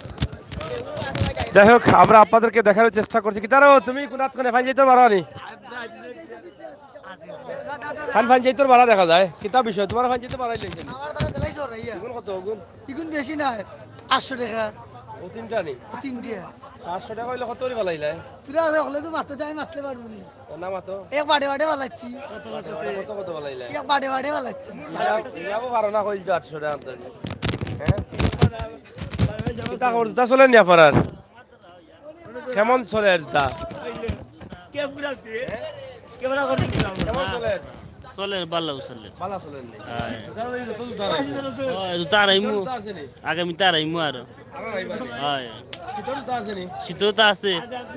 S1: যাই হোক আমরা আপনাদেরকে দেখানোর চেষ্টা করছি কি তারও তুমি কোনাত কোনে ফাইন যাইতে পারো নি ফাইন যাইতে পারা দেখা যায় কিতা বিষয় তোমার ফাইন যাইতে পারাই লাগছে কত গুণ
S4: ইগুন বেশি না 800 টাকা
S1: ও তিনটা নি
S4: তিনটে
S1: 800 টাকা হইলে কত করে ভালাইলাই
S4: তুই হলে তো মারতে যাই মারতে পারবো নি
S1: না মাতো
S4: এক বাড়ে বাড়ে ভালাচ্ছি
S1: কত কত ভালাইলাই
S4: এক বাড়ে বাড়ে ভালাচ্ছি
S1: ইয়াবো পারো না কইল 800 টাকা আনতে হ্যাঁ কিতা করছ তা চলে নি আপনার কেমন চলে এটা কে পুরাতে কেমন করে কেমন চলে
S6: চলে ভালো চলে
S1: বালা চলেন নি
S6: হ্যাঁ
S1: দাদা এই তো জুতা আছে
S6: তার আইমু
S1: জুতা আছে নি
S6: আগামী তার আইমু আর
S1: আরো রাইবা
S6: হয়
S1: শীতল জুতা আছে নি
S6: শীতও তো আছে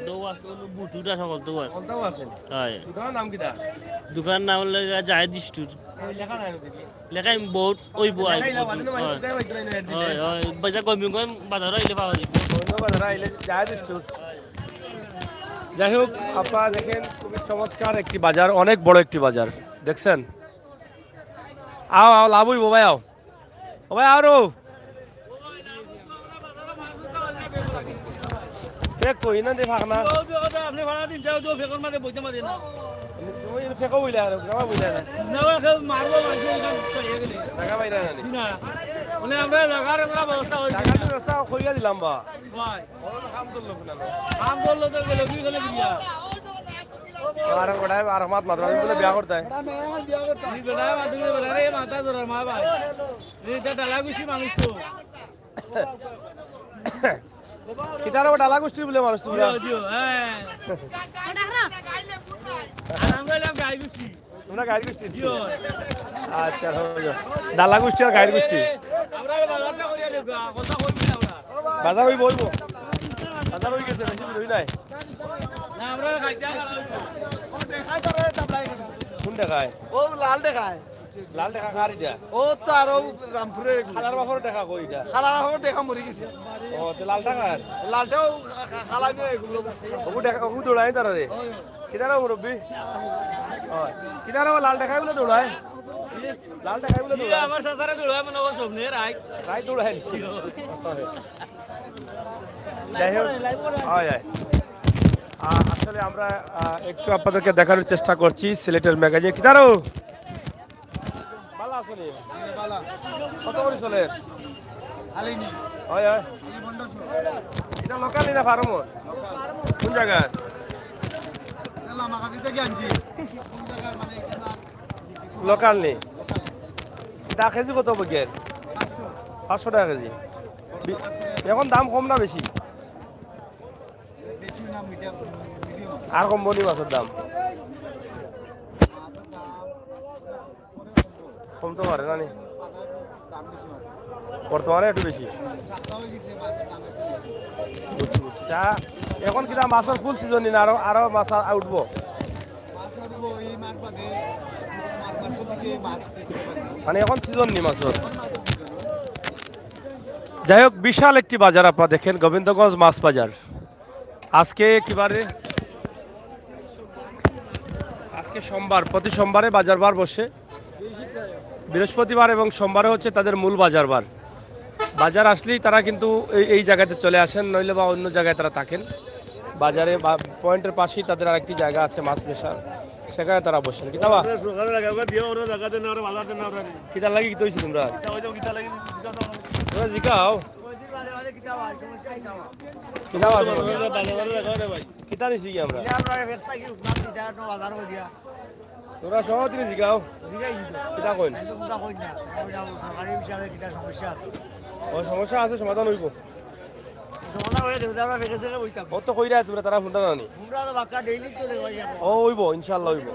S6: দৌ আছে বুটুটা সকল দৌ আছে
S1: কোনটাও আছে নি
S6: হয়
S1: দোকানের নাম কিটা
S6: দোকান নাম হলো জাহেদ স্টোর
S1: এই লেখা নাই দেখি
S6: লেখাই বহুত ওই বই
S1: লেখাইলা মানে না মানে কোথায় বাইতে না
S6: হয় হয় বাজার কমি কম বাজার আইলে পাওয়া যাবে
S1: ধন্যবাদ রাইলে জাহেদ স্টোর যাই হোক আপনারা দেখেন খুবই চমৎকার একটি বাজার অনেক বড় একটি বাজার দেখছেন আও আও লাভ হইব ভাই আও ও ভাই আরো ফেক কই না দে ফাক না
S4: আপনি ভাড়া দিন যাও তো ফেকর মাঝে বইতে মাঝে না
S1: তুমি ফেক বইলা না কামা বইলা না
S4: না মারবো মানুষ চলে গেলে
S1: টাকা বাইরা না নি
S4: না মানে আমরা লাগার আমরা ব্যবস্থা হইছে
S1: টাকা তো রাস্তা কইয়া দিলাম বা
S4: ভাই
S1: ওর কাম তো লোক না
S4: আম বললো তো গেল কি গেলে বিয়া
S1: আর কোড়ায় আর মাত মাত্র আমি বলে বিয়া করতে
S4: নি বেটা মাদুরে বেটা রে মাথা ধরার মা ভাই এটা ডালা গুছি মানুষ তো
S1: কিতার ডালা গোষ্ঠী বলে মানুষ তোমরা
S4: জিও হ্যাঁ আর আমরা লাম গাই গুছি
S1: তোমরা গাড়ি গোষ্ঠী
S4: জিও
S1: আচ্ছা হয়ে যাও ডালা গোষ্ঠী আর গাড়ি গোষ্ঠী
S4: আমরা বাজারটা করিয়া দেব কথা কইবি না আমরা
S1: বাজার হইব হইব বাজার হই গেছে বেশি হই নাই
S4: না আমরা খাইতে
S1: কোন টাকায়
S3: ও লাল দেখায়
S1: লাল টাকা কার এটা
S3: ও তো আরো রামপুরে
S1: খালার বাপর টাকা কই এটা
S3: খালার হোক দেখা মরে গেছে
S1: ও তো লাল টাকার
S3: লালটাও খালাবে এগুলো
S1: ওগু টাকা ওগু দৌড়ায় তারা রে কিদার মুরব্বি হয় কিদার লাল টাকা বলে দৌড়ায় লাল টাকা বলে দৌড়ায়
S4: আমার সাসারে দৌড়া মনে ও সবনে রাই
S1: রাই দৌড়ায় যাই হোক হয় হয় আসলে আমরা একটু আপনাদেরকে দেখানোর চেষ্টা করছি সিলেটের ম্যাগাজিন কিদারো ভালো আছো নি কত করে চলে হয় হয় এটা লোকালি না ফার্মর কোন জায়গায় লোকাল নেই দা কেজি কত বগের 500 টাকা কেজি এখন দাম কম না বেশি আর কম বনি মাছের দাম কমতে পারে না নি বর্তমানে একটু বেশি বুঝছি বুঝছি তা এখন কিনা মাছের ফুল সিজন না আরো আরো মাছ উঠবো মানে এখন সিজন নি মাছের যাই হোক বিশাল একটি বাজার আপনারা দেখেন গোবিন্দগঞ্জ মাছ বাজার আজকে কিবারে আজকে সোমবার প্রতি সোমবারে বাজার বার বসে বৃহস্পতিবার এবং সোমবারে হচ্ছে তাদের মূল বাজার বার বাজার আসলেই তারা কিন্তু এই জায়গাতে চলে আসেন নইলে বা অন্য জায়গায় তারা থাকেন বাজারে বা পয়েন্টের পাশেই তাদের আরেকটি জায়গা আছে মাছ বেচার সেখানে তারা বসেন কিতা বা কিতা লাগি কি তৈছি তোমরা তোমরা জিকাও কিতা কিতা দিছি কি আমরা তোরা সহ তিনি জিকাও কিতা কইন ও সমস্যা আছে সমাধান হইব ও তো কইরা তোমরা তারা ফোনটা নানি ও হইব ইনশাআল্লাহ হইব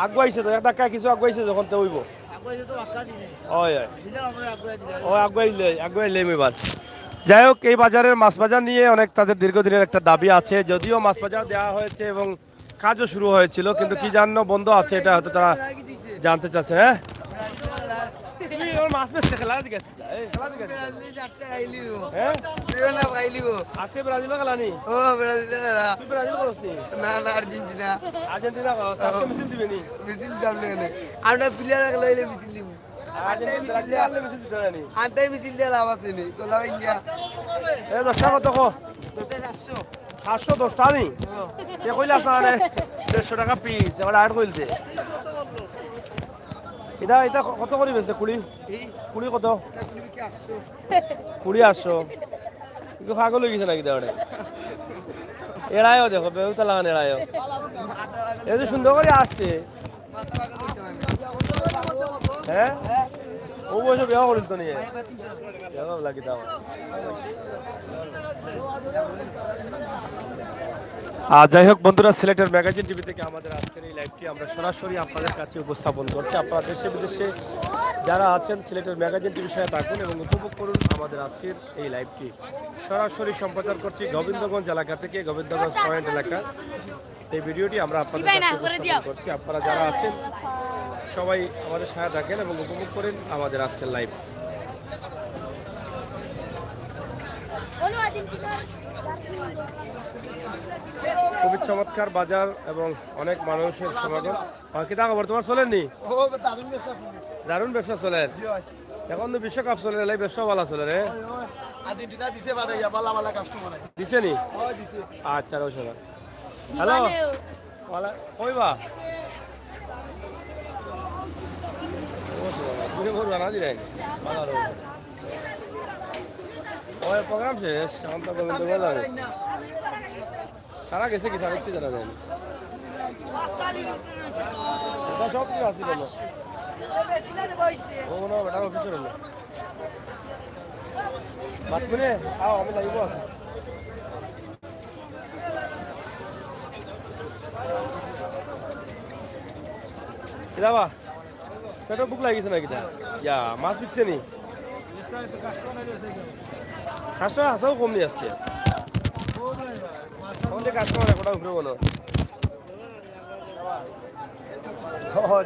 S1: আগুয়াইছে তো এক ধাক্কা কিছু আগুয়াইছে যখন তো হইব ওই ও আগুয়াইলে এবার যাই হোক এই বাজারের মাছ বাজার নিয়ে অনেক তাদের দীর্ঘদিনের একটা দাবি আছে যদিও মাছ বাজার দেওয়া হয়েছে এবং কাজও শুরু হয়েছিল কিন্তু কি জানো বন্ধ আছে এটা হয়তো তারা জানতে চাচ্ছে হ্যাঁ মাছ বেচছে খেলা জিজ্ঞাসা আছে ব্রাজিলের খেলা নি তুই ব্রাজিল করস নি
S3: না না আর্জেন্টিনা
S1: আর্জেন্টিনা করস আজকে মিছিল দিবে নি
S3: মিছিল দাম নেই আমরা প্লেয়ার লইলে মিছিল দিব
S1: আর্জেন্টিনা মিছিল দিবে নি
S3: আনতাই মিছিল দিয়ে লাভ আছে নি গোলাম ইন্ডিয়া
S1: এ 10 টাকা কত কো
S3: 700
S1: 710 টাকা নি এ কইলা সারে 150 টাকা পিস এবার আট কইলতে এটা এটা কত করে বেচে কুড়ি কুড়ি কত কুড়ি 800 একটু পাগল হয়ে গেছে নাকি দেওয়ারে এড়ায়ও দেখো বেউতা লাগান এড়ায়ও এই যে সুন্দর করে আসছে হ্যাঁ ও বসে বিয়া করিস তো নিয়ে লাগি দাও যাই হোক বন্ধুরা, সিলেটের ম্যাগাজিন টিভি থেকে আমাদের আজকের এই লাইভটি আমরা সরাসরি আপনাদের কাছে উপস্থাপন করছি। আপনারা দেশে বিদেশে যারা আছেন সিলেটের ম্যাগাজিন টিভির সাথে থাকুন এবং উপভোগ করুন আমাদের আজকের এই লাইভটি। সরাসরি সম্প্রচার করছি গোবিন্দগঞ্জ এলাকা থেকে, গোবিন্দগঞ্জ পয়েন্ট এলাকা। এই ভিডিওটি আমরা আপনাদের কাছে উপস্থাপন করছি। আপনারা যারা আছেন সবাই আমাদের সাথে থাকেন এবং উপভোগ করেন আমাদের আজকের লাইভ। খুবই চমৎকার বাজার এবং অনেক মানুষের সমাগম। কি তা খবর তোমার চলেননি? দারুণ ব্যবসা চলে। এখন তো বিশ্বকাপ চলে, ব্যবসা ভালো চলে রে। দিছে নি? আচ্ছা রোজ হ্যালো কইবা প্রোগ্রাম শেষ, এখন তো সারা গেছে কি সারা জানা যায়নি। সব কিছু আসি বলো বেটার অফিসের হলো বাদ করে আমি লাগিব আছে। যাবা পেটের বুক লাগিয়েছে নাকি? ইয়া মাছ বিকছে নি? কাস্টমার আসাও কম নি আজকে, আমাদের কাস্টমার একটা উপরে বলো।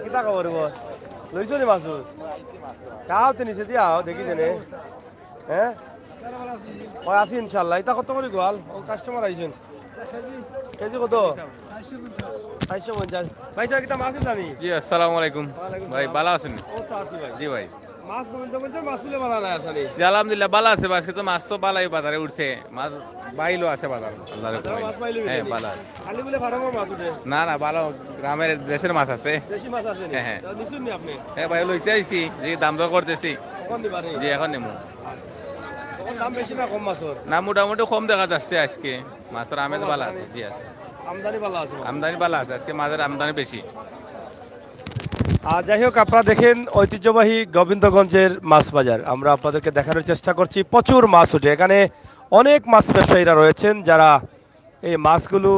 S1: কিতা খবর লইছ নি মাছ? কাও তো নিচে দিয়া দেখি দেনে। হ্যাঁ আছি ইনশাল্লাহ। এটা কত করে গোয়াল? ও কাস্টমার আইছেন। কেজি কত? 450। ভাই স্যার কিতা মাছ জানি?
S2: জি আসসালামু আলাইকুম ভাই, ভালো আছেন?
S1: ও তো আছি ভাই।
S2: জি ভাই,
S1: মাছ গোবিন্দগঞ্জ মাছ মিলে বানা না আছে নি?
S2: জি আলহামদুলিল্লাহ ভালো আছে। আজকে তো মাছ তো বালাই বাজারে উঠছে, মাছ বাইলো আছে বাজার।
S1: মাছ পাইলি?
S2: হ্যাঁ ভালো আছে।
S1: খালি বলে ফার্মের মাছ উঠে?
S2: না না ভালো, গ্রামের দেশের মাছ আছে।
S1: দেশি মাছ আছে নি?
S2: হ্যাঁ।
S1: নিছুন নি আপনি?
S2: হ্যাঁ ভাই লইতে আইছি, যে দাম দর করতেছি।
S1: কখন দিবা নি?
S2: জি এখন নেমু।
S1: তখন দাম বেশি না কম মাছর?
S2: না মোটামুটি কম দেখা যাচ্ছে আজকে, মাছের আমেজ ভালো আছে। জি আছে,
S1: আমদানি ভালো আছে।
S2: আমদানি ভালো আছে আজকে, মাছের আমদানি বেশি।
S1: যাই হোক, আপনারা দেখেন ঐতিহ্যবাহী গোবিন্দগঞ্জের মাছ বাজার আমরা আপনাদেরকে দেখানোর চেষ্টা করছি। প্রচুর মাছ ওঠে এখানে, অনেক মাছ ব্যবসায়ীরা রয়েছেন যারা এই মাছগুলো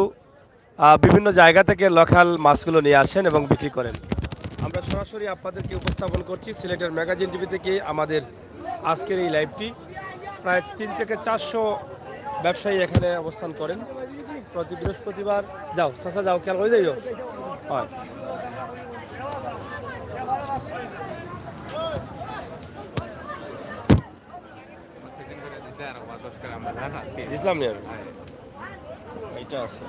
S1: বিভিন্ন জায়গা থেকে লোকাল মাছগুলো নিয়ে আসেন এবং বিক্রি করেন। আমরা সরাসরি আপনাদেরকে উপস্থাপন করছি সিলেটের ম্যাগাজিন টিভি থেকে আমাদের আজকের এই লাইভটি। প্রায় 3 থেকে 400 ব্যবসায়ী এখানে অবস্থান করেন প্রতি বৃহস্পতিবার। যাও চাচা যাও, খেয়াল হয়ে যাইও। হয় ইসলাম নিয়ে এইটা আছে।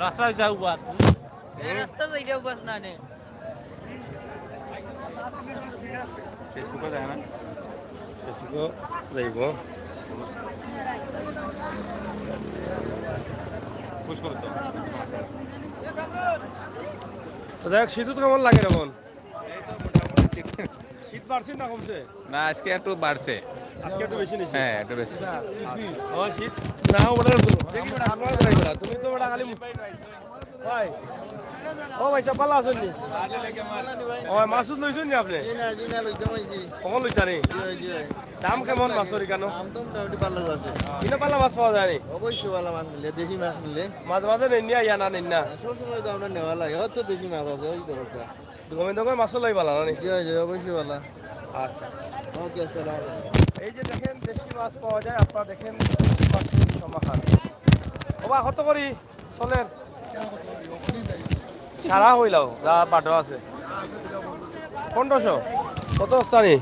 S6: রাস্তা যাও বাদ
S4: রাস্তা যাইও বাস না নে
S2: ফেসবুকে যায় না?
S1: ফেসবুকও যাইব।
S2: পুশ করো তো।
S1: তো যাই হোক, শীত কেমন লাগে এখন? শীত বাড়ছে না কমছে?
S2: না আজকে একটু বাড়ছে।
S1: আজকে একটু বেশি নিছি।
S2: হ্যাঁ একটু বেশি।
S1: শীত না ওটা দেখি বেটা আপনারা করাই বেটা, তুমি তো বেটা খালি ভাই। ও ভাই সব ভালো আছেন নি? ও মাসুদ লইছেন নি আপনি? কখন লইতা নি? দাম কেমন মাছের কেন? কিনা পাল্লা মাছ পাওয়া যায় নি?
S7: অবশ্যই ভালো মাছ নিলে, দেশি মাছ নিলে
S1: মাঝে মাঝে নেন ইয়া না নেন না?
S7: সবসময় তো আমরা নেওয়া লাগে, হয়তো দেশি মাছ আছে ওই দরকার।
S1: গোবিন্দগঞ্জ মাছও লই পালা না নি?
S7: জি জি অবশ্যই ভালো।
S1: আচ্ছা,
S7: ওকে আসসালাম।
S1: এই যে দেখেন দেশি মাছ পাওয়া যায়। আপনারা দেখেন মাছের সমাহার। বাবা কত করি চলের সারা হইলাও যা বাটো আছে 1500। কত স্থানি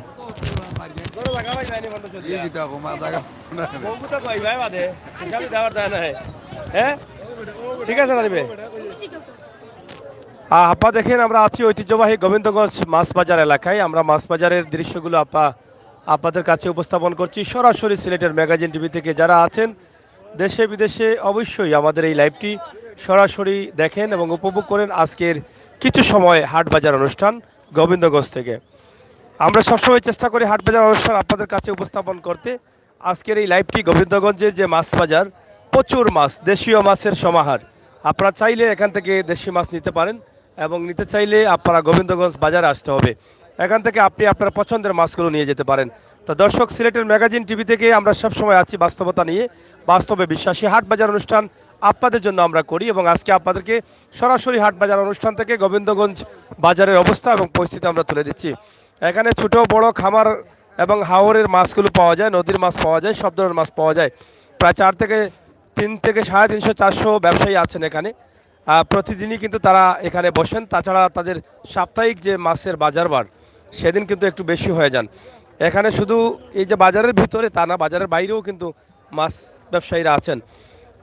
S1: জায়গা ভাই যায়নি 1500 দিয়া বউটা কই ভাই বাদে হিসাবে দেওয়ার দেয় না। হ্যাঁ ঠিক আছে না দিবে। আপনারা দেখেন আমরা আছি ঐতিহ্যবাহী গোবিন্দগঞ্জ মাছ বাজার এলাকায়। আমরা মাছ বাজারের দৃশ্যগুলো আপনাদের কাছে উপস্থাপন করছি সরাসরি সিলেটের ম্যাগাজিন টিভি থেকে। যারা আছেন দেশে বিদেশে অবশ্যই আমাদের এই লাইভটি সরাসরি দেখেন এবং উপভোগ করেন আজকের কিছু সময় হাট বাজার অনুষ্ঠান গোবিন্দগঞ্জ থেকে। আমরা সবসময় চেষ্টা করি হাট বাজার অনুষ্ঠান আপনাদের কাছে উপস্থাপন করতে। আজকের এই লাইভটি গোবিন্দগঞ্জের যে মাছ বাজার, প্রচুর মাছ, দেশীয় মাছের সমাহার। আপনারা চাইলে এখান থেকে দেশি মাছ নিতে পারেন এবং নিতে চাইলে আপনারা গোবিন্দগঞ্জ বাজারে আসতে হবে। এখান থেকে আপনি আপনার পছন্দের মাছগুলো নিয়ে যেতে পারেন। তো দর্শক, সিলেটের ম্যাগাজিন টিভি থেকে আমরা সবসময় আছি বাস্তবতা নিয়ে, বাস্তবে বিশ্বাসী। হাট বাজার অনুষ্ঠান আপনাদের জন্য আমরা করি এবং আজকে আপনাদেরকে সরাসরি হাট বাজার অনুষ্ঠান থেকে গোবিন্দগঞ্জ বাজারের অবস্থা এবং পরিস্থিতি আমরা তুলে দিচ্ছি। এখানে ছোট বড় খামার এবং হাওরের মাছগুলো পাওয়া যায়, নদীর মাছ পাওয়া যায়, সব ধরনের মাছ পাওয়া যায়। প্রায় 3 থেকে 350 400 ব্যবসায়ী আছেন এখানে। প্রতিদিনই কিন্তু তারা এখানে বসেন। তাছাড়া তাদের সাপ্তাহিক যে মাছের বাজার বার, সেদিন কিন্তু একটু বেশি হয়ে যান। এখানে শুধু এই যে বাজারের ভিতরে তা না, বাজারের বাইরেও কিন্তু মাছ ব্যবসায়ীরা আছেন।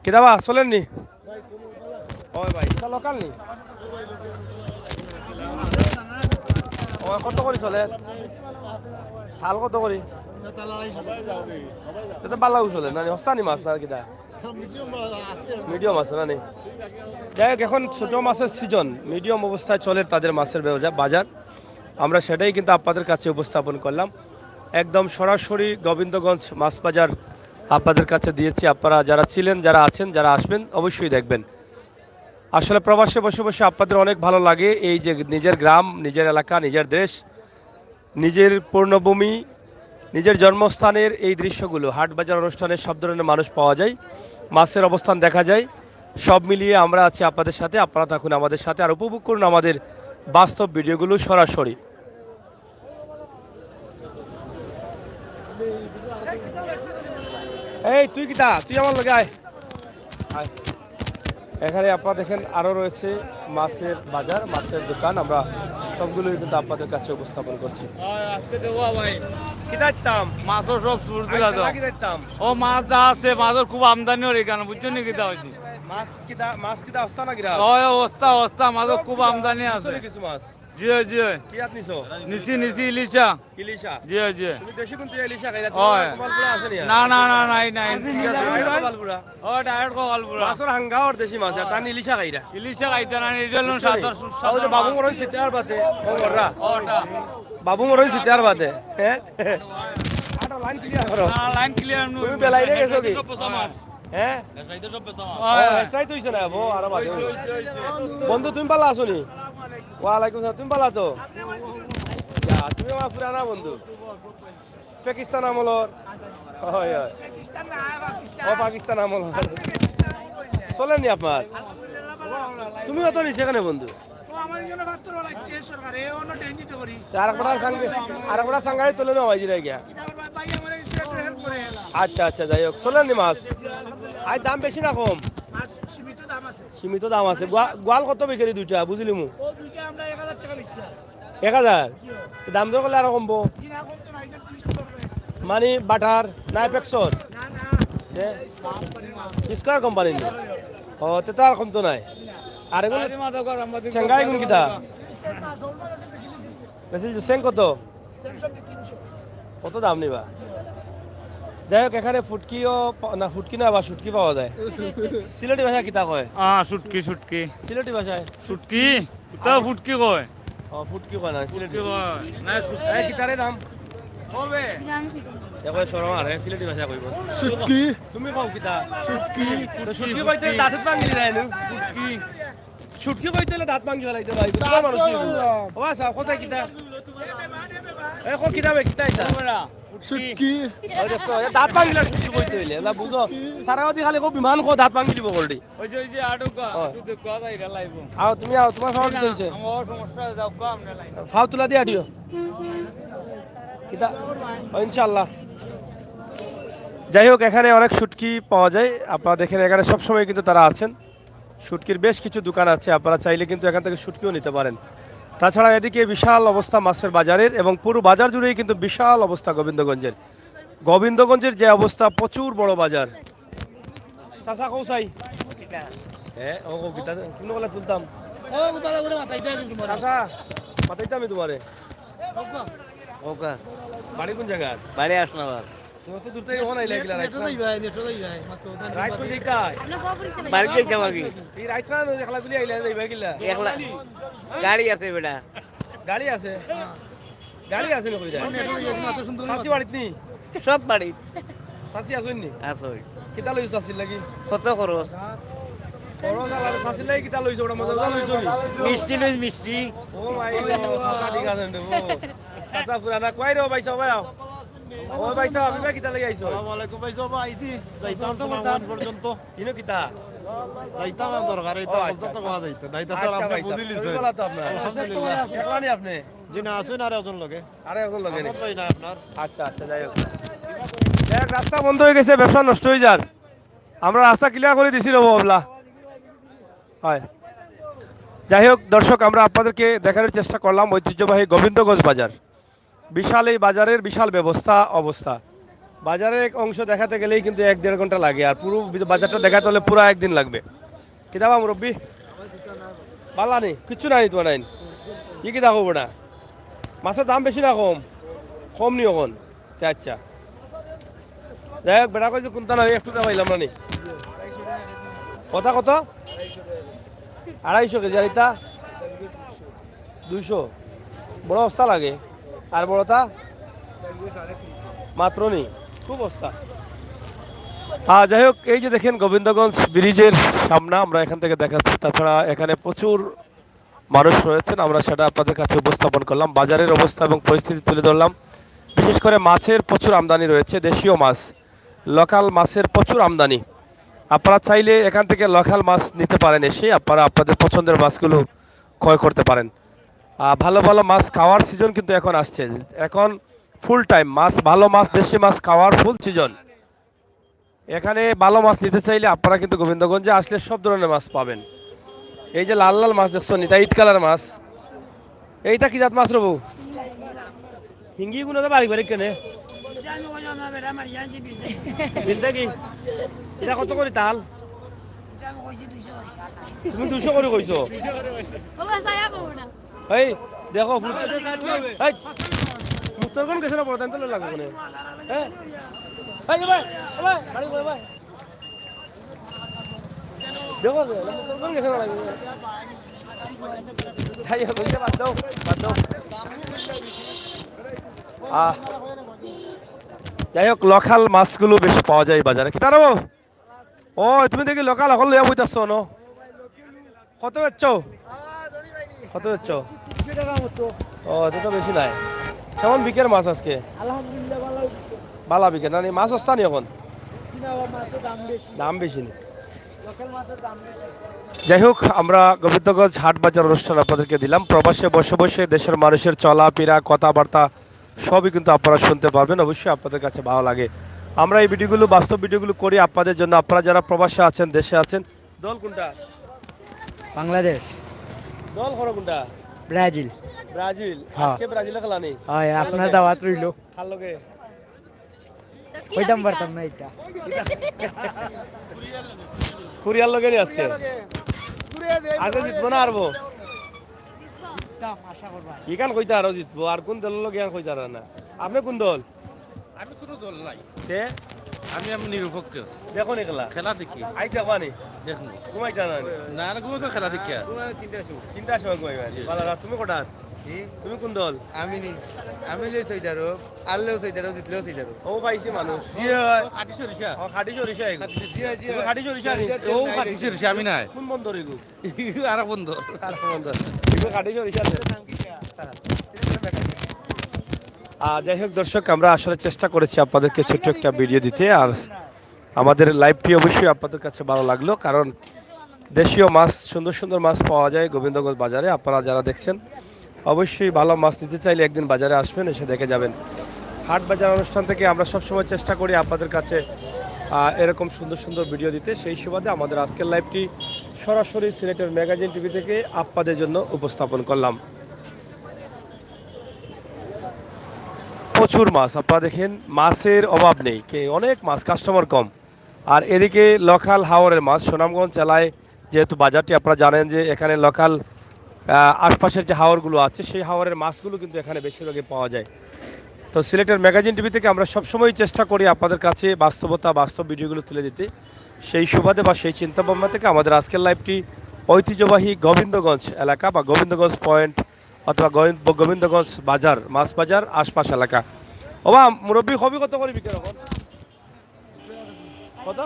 S1: কি দাবা চলেননি? ওই ভাই এটা লোকাল নি? ও কত করে চলে? থাল কত করি? এটা বালাও চলে না, হস্তানি মাছ না কিটা? মিডিয়াম আছে না? যাই হোক, এখন ছোট মাছের সিজন, মিডিয়াম অবস্থায় চলে তাদের মাছের বাজার। আমরা সেটাই কিন্তু আপনাদের কাছে উপস্থাপন করলাম। একদম সরাসরি গোবিন্দগঞ্জ মাছ বাজার আপনাদের কাছে দিয়েছি। আপনারা যারা ছিলেন, যারা আছেন, যারা আসবেন অবশ্যই দেখবেন। আসলে প্রবাসে বসে বসে আপনাদের অনেক ভালো লাগে এই যে নিজের গ্রাম, নিজের এলাকা, নিজের দেশ, নিজের পূর্ণভূমি, নিজের জন্মস্থানের এই দৃশ্যগুলো হাট বাজার অনুষ্ঠানে সব ধরনের মানুষ পাওয়া যায়, মাছের অবস্থান দেখা যায়। সব মিলিয়ে আমরা আছি আপনাদের সাথে। আপনারা থাকুন আমাদের সাথে আর উপভোগ করুন আমাদের বাস্তব ভিডিওগুলো সরাসরি। এই তুই কিতা, তুই আমার লগে আয়। এখানে আপনারা দেখেন আরও রয়েছে মাছের বাজার, মাছের দোকান। আমরা সবগুলোই কিন্তু আপনাদের কাছে উপস্থাপন করছি।
S6: আজকে দেবো ভাই
S1: কিতাম
S6: মাছও সব সুর দিলা তো
S1: কিতাম
S6: ও মাছ যা আছে মাছের খুব আমদানি ওর এখানে বুঝছো নি কিতা হয়েছে
S1: মাছ কিতা অস্তা না কিরা?
S6: ওই অবস্থা অবস্থা মাছের খুব আমদানি আছে
S1: কিছু মাছ
S6: জি জি
S1: কি আত নিছো?
S6: নিচি ইলিশা
S1: ইলিশা?
S6: জি জি
S1: তুমি দেশি কোন ইলিশা খাইলা?
S6: ওই।
S1: তোমার পুরা আছে নি?
S6: না না না নাই নাই ঠিক আছে
S1: বালপুরা
S6: ও ডাইরেক্ট কলপুরা
S1: মাছর হাঙ্গাওর দেশি মাছ আর তান ইলিশা খাইরা।
S6: ইলিশা খাইতে না এটা হলো সাদা
S1: আও যে বাবু মরন সিতার বাতে ওরা
S6: ওটা
S1: বাবু মরন সিতার বাতে হ্যাঁ আটা লাইন ক্লিয়ার করো।
S6: লাইন ক্লিয়ার
S1: তুমি বেলাইরে গেছো কি?
S6: মাছ
S1: হ্যাঁ
S6: সাইতে সব পেছা মাছ
S1: হেসাই তো হইছে না বো আর বাদে। বন্ধু তুমি পালা আসো নি? ওয়ালাইকুম আসসালাম। তুমি পালা তো? তুমি আমার পুরানা বন্ধু, পাকিস্তান আমলর। হয় হয় ও পাকিস্তান আমলর চলেননি আপনার? তুমি অত নি সেখানে বন্ধু? আরেকটা সাংগাড়ি তোলে না হয়েছিল গিয়া। আচ্ছা আচ্ছা, যাই হোক চলেননি মাছ। আজ দাম বেশি না কম? সীমিত দাম আছে। গোয়াল কত বিক্রি দুইটা বুঝলি মু? 1000 দাম দর করলে আরো কমবো মানে বাটার না পেক্সর স্কয়ার কোম্পানি? ও তে তো আর কমতো নাই। আর এগুলো চেঙ্গাই গুণ কিতা বেশি সেং কত কত দাম নিবা? যাই হোক, এখানে ফুটকিও না, ফুটকি না বা শুটকি পাওয়া যায়। সিলেটি ভাষা কিতা কয়?
S6: শুটকি শুটকি
S1: সিলেটি ভাষায়
S6: শুটকি তো ফুটকি কয়
S1: ও ফুটকি কয় না সিলেটি
S6: কয় না
S1: এই কিতারে দাম হবে একই সরম আর সিলেটি ভাষা কইব
S7: শুটকি
S1: তুমি কও কিতা?
S7: শুটকি
S1: তো শুটকি কইতে দাঁত ভাঙি যায় না? শুটকি শুটকি কইতে দাঁত ভাঙি ফেলাইতে ভাই তোমার মানুষ কি ও আচ্ছা কোথায় কিতা এ কো কিতা বে কিতা এটা
S7: শুটকি
S1: ওই দেখো দাঁত ভাঙিলা শুটকি কইতে হইলে না বুঝো তারা ওদি খালি কো বিমান কো দাঁত ভাঙি দিব করলি
S6: ওই যে আটুকা আটুতে কথা ইরা লাইব
S1: আও তুমি আও তোমার ফাউল দিছে
S6: আমার সমস্যা যাও কা আমনে লাইন
S1: ফাউ তুলা দিয়া দিও কিতা ইনশাআল্লাহ। যাই হোক, এখানে অনেক শুটকি পাওয়া যায়। আপনারা দেখেন এখানে সবসময় কিন্তু তারা আছেন। শুটকির বেশ কিছু দোকান আছে, আপনারা চাইলে কিন্তু এখান থেকে শুটকিও নিতে পারেন। তাছাড়া এদিকে বিশাল অবস্থা মাছের বাজারের এবং পুরো বাজার জুড়েই কিন্তু বিশাল অবস্থা গোবিন্দগঞ্জের। গোবিন্দগঞ্জের যে অবস্থা, প্রচুর বড় বাজার। চাচা কৌসাই হ্যাঁ ও কিতা কিনো বলে তুলতাম চাচা মাতাইতাম আমি তোমারে।
S7: ওকা
S1: বাড়ি কোন জায়গা?
S7: বাড়ি আসনাবার
S1: তুমি তো দূর থেকে হনাই লাগিলা রাইট রাইট কই যাইতাই
S7: বাড়ি গেছে আমাকে
S1: এই রাইট না একলা তুলি আইলা যাইবা কিলা?
S7: একলা গাড়ি আছে বেটা
S1: গাড়ি আছে গাড়ি আছে না কই যায় সাসি বাড়িত নি
S7: সব বাড়ি
S1: সাসি আসুন নি
S7: আছে
S1: কিতা লইছ সাসির লাগি
S7: কত খরচ
S1: খরচ আলাদা সাসির লাগি কিতা লইছ ওটা মজা লইছ নি
S7: মিষ্টি লইস মিষ্টি
S1: ও মাই গড সাসা ঠিক আছে রে ও সাসা পুরানা কই রে ভাই সবাই ও ভাই সাহেব আমি ভাই কিতা লাগি আইছো
S8: আসসালামু আলাইকুম ভাই সব আইছি যাইতাম সুনামগঞ্জ পর্যন্ত
S1: ইনো কিতা
S8: যাইতাম আর দরকার এটা বলতে তো কথা যাইতো নাইতো তো
S1: আচ্ছা
S8: আপনি
S1: ভাই
S8: বুঝি লিছেন
S1: বলা তো আপনার
S8: আলহামদুলিল্লাহ
S1: একলা নি আপনি
S8: জি না আসুন আর একজন লগে
S1: আরে এখন লাগে নি
S8: আমার চাই না আপনার
S1: আচ্ছা আচ্ছা যাই হোক দেখ রাস্তা বন্ধ হয়ে গেছে ব্যবসা নষ্ট হয়ে যার আমরা রাস্তা ক্লিয়ার করে দিছি রবো বলা হয় যাই হোক দর্শক আমরা আপনাদেরকে দেখানোর চেষ্টা করলাম ঐতিহ্যবাহী গোবিন্দগঞ্জ বাজার বিশাল এই বাজারের বিশাল অবস্থা বাজারের এক অংশ দেখাতে গেলেই কিন্তু 1-1.5 ঘন্টা লাগে আর পুরো বাজারটা দেখাতে হলে পুরো একদিন লাগবে কিতাবা মুরব্বী বালা নেই কিচ্ছু নাই তো নাই কি দেখো ওটা মাছের দাম বেশি না কম নি ওখন আচ্ছা যাই হোক বেড়া কইছে কোনটা নয় একটু পাইলাম না নি কথা কত 250 কেজি আর এটা 200 বড় বস্তা লাগে আর বড়টা মাত্র নি খুব বস্তা যাই হোক এই যে দেখেন গোবিন্দগঞ্জ ব্রিজের সামনে আমরা এখান থেকে দেখাচ্ছি তাছাড়া এখানে প্রচুর মানুষ রয়েছেন আমরা সেটা আপনাদের কাছে উপস্থাপন করলাম বাজারের অবস্থা এবং পরিস্থিতি তুলে ধরলাম বিশেষ করে মাছের প্রচুর আমদানি রয়েছে দেশীয় মাছ লোকাল মাছের প্রচুর আমদানি আপনারা চাইলে এখান থেকে লোকাল মাছ নিতে পারেন এসে আপনারা আপনাদের পছন্দের মাছগুলো ক্রয় করতে পারেন ভালো ভালো মাছ খাওয়ার সিজন কিন্তু এখন আসছে এখন ফুল টাইম মাছ ভালো মাছ দেশি মাছ খাওয়ার ফুল সিজন এখানে ভালো মাছ নিতে চাইলে আপনারা কিন্তু গোবিন্দগঞ্জে আসলে সব ধরনের মাছ পাবেন এই যে লাল লাল মাছ দেখছো নি ইট কালার মাছ এইটা কি জাত মাছ রবু হিঙ্গি গুলো বাড়ি বাড়ি কেনে বিলটা কি এটা কত করে তাল তুমি 200 করে কইছো এই দেখো এই মুক্তর কোন কেসে না পড়তাম তো লাগবে কোনে হ্যাঁ এই ভাই ভাই গাড়ি কই ভাই দেখো মুক্তর কোন কেসে না লাগবে যাই হোক কইতে বাদ দাও যাই হোক লোকাল মাছগুলো বেশি পাওয়া যায় বাজারে কি তার ও তুমি দেখি লোকাল এখন লইয়া বইতাছ ন কত বেচছ কত বেচছ ও এটা তো বেশি নাই কেমন বিকের মাছ আজকে বালা বিকে না মাছ সস্তা নি এখন দাম বেশি নি যাই হোক আমরা গোবিন্দগঞ্জ হাট বাজার অনুষ্ঠান আপনাদেরকে দিলাম প্রবাসে বসে বসে দেশের মানুষের চলাফেরা কথাবার্তা সবই কিন্তু আপনারা শুনতে পারবেন অবশ্যই আপনাদের কাছে ভালো লাগে আমরা এই ভিডিওগুলো বাস্তব ভিডিওগুলো করি আপনাদের জন্য আপনারা যারা প্রবাসে আছেন দেশে আছেন দল কোনটা
S9: বাংলাদেশ
S1: দল করো কোনটা
S9: ব্রাজিল
S1: ব্রাজিল
S9: হ্যাঁ।
S1: আজকে ব্রাজিলে খেলা নেই
S9: হয় আপনার দাওয়াত রইল
S1: খাল লগে
S9: কইতাম পারতাম না এটা
S1: কুরিয়ার লগে নি আজকে আজকে জিতবো না আরবো ইকান কইতা আরো জিতবো আর কোন দল লগে আর কইতা না আপনি কোন দল
S8: আমি কোনো দল নাই
S1: সে
S8: আমি নিরপেক্ষ
S1: দেখো নি খেলা
S8: খেলা দেখি
S1: আই দেখবা নি
S8: দেখুন
S1: ঘুমাইতা না
S8: না না কোনো তো খেলা দেখি
S1: চিন্তা সময় ঘুমাইবা ভালো রাত তুমি কোটা তুমি কোন দল
S7: আমি লই সইদারো আল্লেও সইদারো জিতলেও সইদারো
S1: ও পাইছি মানুষ
S7: জি হয়
S8: কাটি সরিষা
S1: ও খাটি সরিষা এগো তুমি খাটি সরিষা নি
S8: ও কাটি সরিষা আমি নাই
S1: কোন বন্দর এগো
S8: আর বন্ধু
S1: আর বন্দর এগো খাটি সরিষা যাই হোক দর্শক আমরা আসলে চেষ্টা করেছি আপনাদেরকে ছোট্ট একটা ভিডিও দিতে আর আমাদের লাইভটি অবশ্যই আপনাদের কাছে ভালো লাগলো কারণ দেশীয় মাছ সুন্দর সুন্দর মাছ পাওয়া যায় গোবিন্দগঞ্জ বাজারে আপনারা যারা দেখছেন অবশ্যই ভালো মাছ নিতে চাইলে একদিন বাজারে আসবেন এসে দেখে যাবেন হাট বাজার অনুষ্ঠান থেকে আমরা সবসময় চেষ্টা করি আপনাদের কাছে এরকম সুন্দর সুন্দর ভিডিও দিতে সেই সুবাদে আমাদের আজকের লাইভটি সরাসরি সিলেটের ম্যাগাজিন টিভি থেকে আপনাদের জন্য উপস্থাপন করলাম প্রচুর মাছ আপনারা দেখেন মাছের অভাব নেই অনেক মাছ কাস্টমার কম আর এদিকে লোকাল হাওরের মাছ সুনামগঞ্জ জেলায় যেহেতু বাজারটি আপনারা জানেন যে এখানে লোকাল আশপাশের যে হাওরগুলো আছে সেই হাওরের মাছগুলো কিন্তু এখানে বেশিরভাগই পাওয়া যায় তো সিলেটের ম্যাগাজিন টিভি থেকে আমরা সবসময় চেষ্টা করি আপনাদের কাছে বাস্তব ভিডিওগুলো তুলে দিতে সেই সুবাদে বা সেই চিন্তাভাবনা থেকে আমাদের আজকের লাইভটি ঐতিহ্যবাহী গোবিন্দগঞ্জ এলাকা বা গোবিন্দগঞ্জ পয়েন্ট অথবা গোবিন্দগঞ্জ বাজার মাছ বাজার আশপাশ এলাকা। ওবা মুরব্বী কবি কত করে বিক্রি এখন? কত?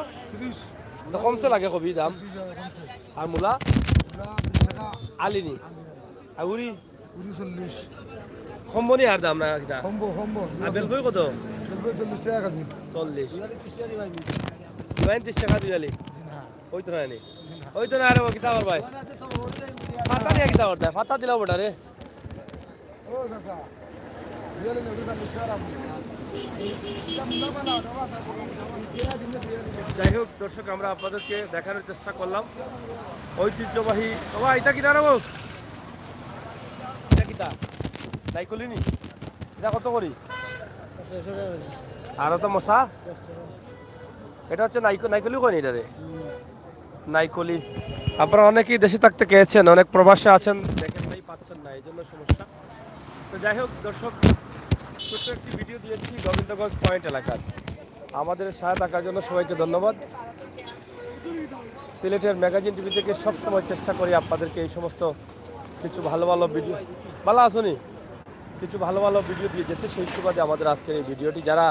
S1: তো কমছে লাগে কবি দাম। আর মূলা আলিনি আর উড়ি কম্বনি আর দাম না কিটা আর বেলকই কত? 40 30 টাকা দিয়ালি ওই তো নাই ওই তো না আরে কিতা কর ভাই ফাতা নিয়ে কিতা করতে ফাতা দিলাও বড়া রে যাই হোক দর্শক আমরা আপনাদেরকে দেখানোর চেষ্টা করলাম ঐতিহ্যবাহী বাবা এটা কিনা নেবো এটা কিতা নাইকলিনি এটা কত করি আর তো মশা এটা হচ্ছে নাইকলি কই এটা রে নাইকলি। আপনারা অনেকেই দেশে থাকতে চেয়েছেন, অনেক প্রবাসে আছেন, দেখেন নাই পাচ্ছেন না, এই জন্য সমস্যা। তো যাই হোক দর্শক ছোট্ট একটি ভিডিও দিয়েছি গোবিন্দগঞ্জ পয়েন্ট এলাকার। আমাদের সাথে থাকার জন্য সবাইকে ধন্যবাদ। সিলেটের ম্যাগাজিন টিভি থেকে সবসময় চেষ্টা করি আপনাদেরকে এই সমস্ত কিছু ভালো ভালো ভিডিও ভালো আসুনি কিছু ভালো ভালো ভিডিও দিয়ে যেতে, সেই সুবাদে আমাদের আজকের এই ভিডিওটি। যারা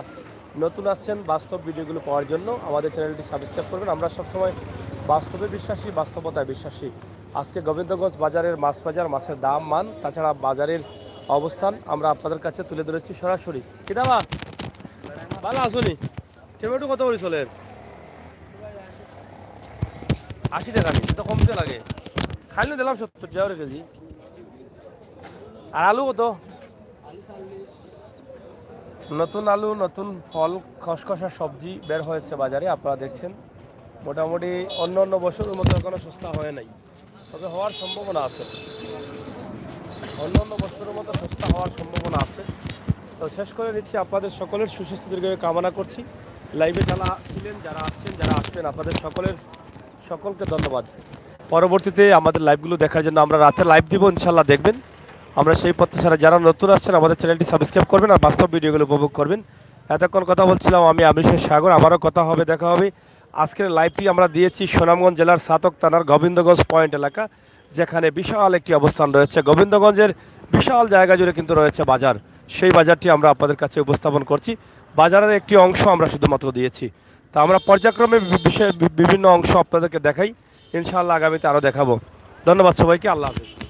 S1: নতুন আসছেন বাস্তব ভিডিওগুলো পাওয়ার জন্য আমাদের চ্যানেলটি সাবস্ক্রাইব করবেন। আমরা সবসময় বাস্তবে বিশ্বাসী, বাস্তবতায় বিশ্বাসী। আজকে গোবিন্দগঞ্জ বাজারের মাছ বাজার, মাছের দাম মান, তাছাড়া বাজারের অবস্থান আমরা আপনাদের কাছে তুলে ধরেছি সরাসরি। কিনা বা ভালো আসুনি টমেটো কত করে চলে? 80 টাকা নি, তো কমতে লাগে। খাইলে দিলাম 70 টাকা কেজি। আর আলু কত? নতুন আলু, নতুন ফল, খসখসা সবজি বের হয়েছে বাজারে, আপনারা দেখছেন। মোটামুটি অন্য অন্য বছরের মতো এখনো সস্তা হয় নাই, তবে হওয়ার সম্ভাবনা আছে। অন্য অন্য বছরের মতো সস্তা হওয়ার সম্ভাবনা আছে। তো শেষ করে নিচ্ছি, আপনাদের সকলের সুস্বাস্থ্য দীর্ঘায়ু কামনা করছি। লাইভে যারা ছিলেন, যারা আসছেন, যারা আসবেন, আপনাদের সকলকে ধন্যবাদ। পরবর্তীতে আমাদের লাইভগুলো দেখার জন্য আমরা রাতে লাইভ দিব, ইনশাল্লাহ দেখবেন। আমরা সেই প্রত্যাশা, যারা নতুন আসছেন আমাদের চ্যানেলটি সাবস্ক্রাইব করবেন আর বাস্তব ভিডিওগুলো উপভোগ করবেন। এতক্ষণ কথা বলছিলাম আমি আমিষের সাগর। আবারও কথা হবে, দেখা হবে। আজকের লাইভটি আমরা দিয়েছি সুনামগঞ্জ জেলার সাতক থানার গোবিন্দগঞ্জ পয়েন্ট এলাকা, যেখানে বিশাল একটি অবস্থান রয়েছে। গোবিন্দগঞ্জের বিশাল জায়গা জুড়ে কিন্তু রয়েছে বাজার, সেই বাজারটি আমরা আপনাদের কাছে উপস্থাপন করছি। বাজারের একটি অংশ আমরা শুধুমাত্র দিয়েছি। তা আমরা পর্যায়ক্রমে বিভিন্ন অংশ আপনাদেরকে দেখাই, ইনশাআল্লাহ আগামীতে আরও দেখাবো। ধন্যবাদ সবাইকে, আল্লাহ হাফেজ।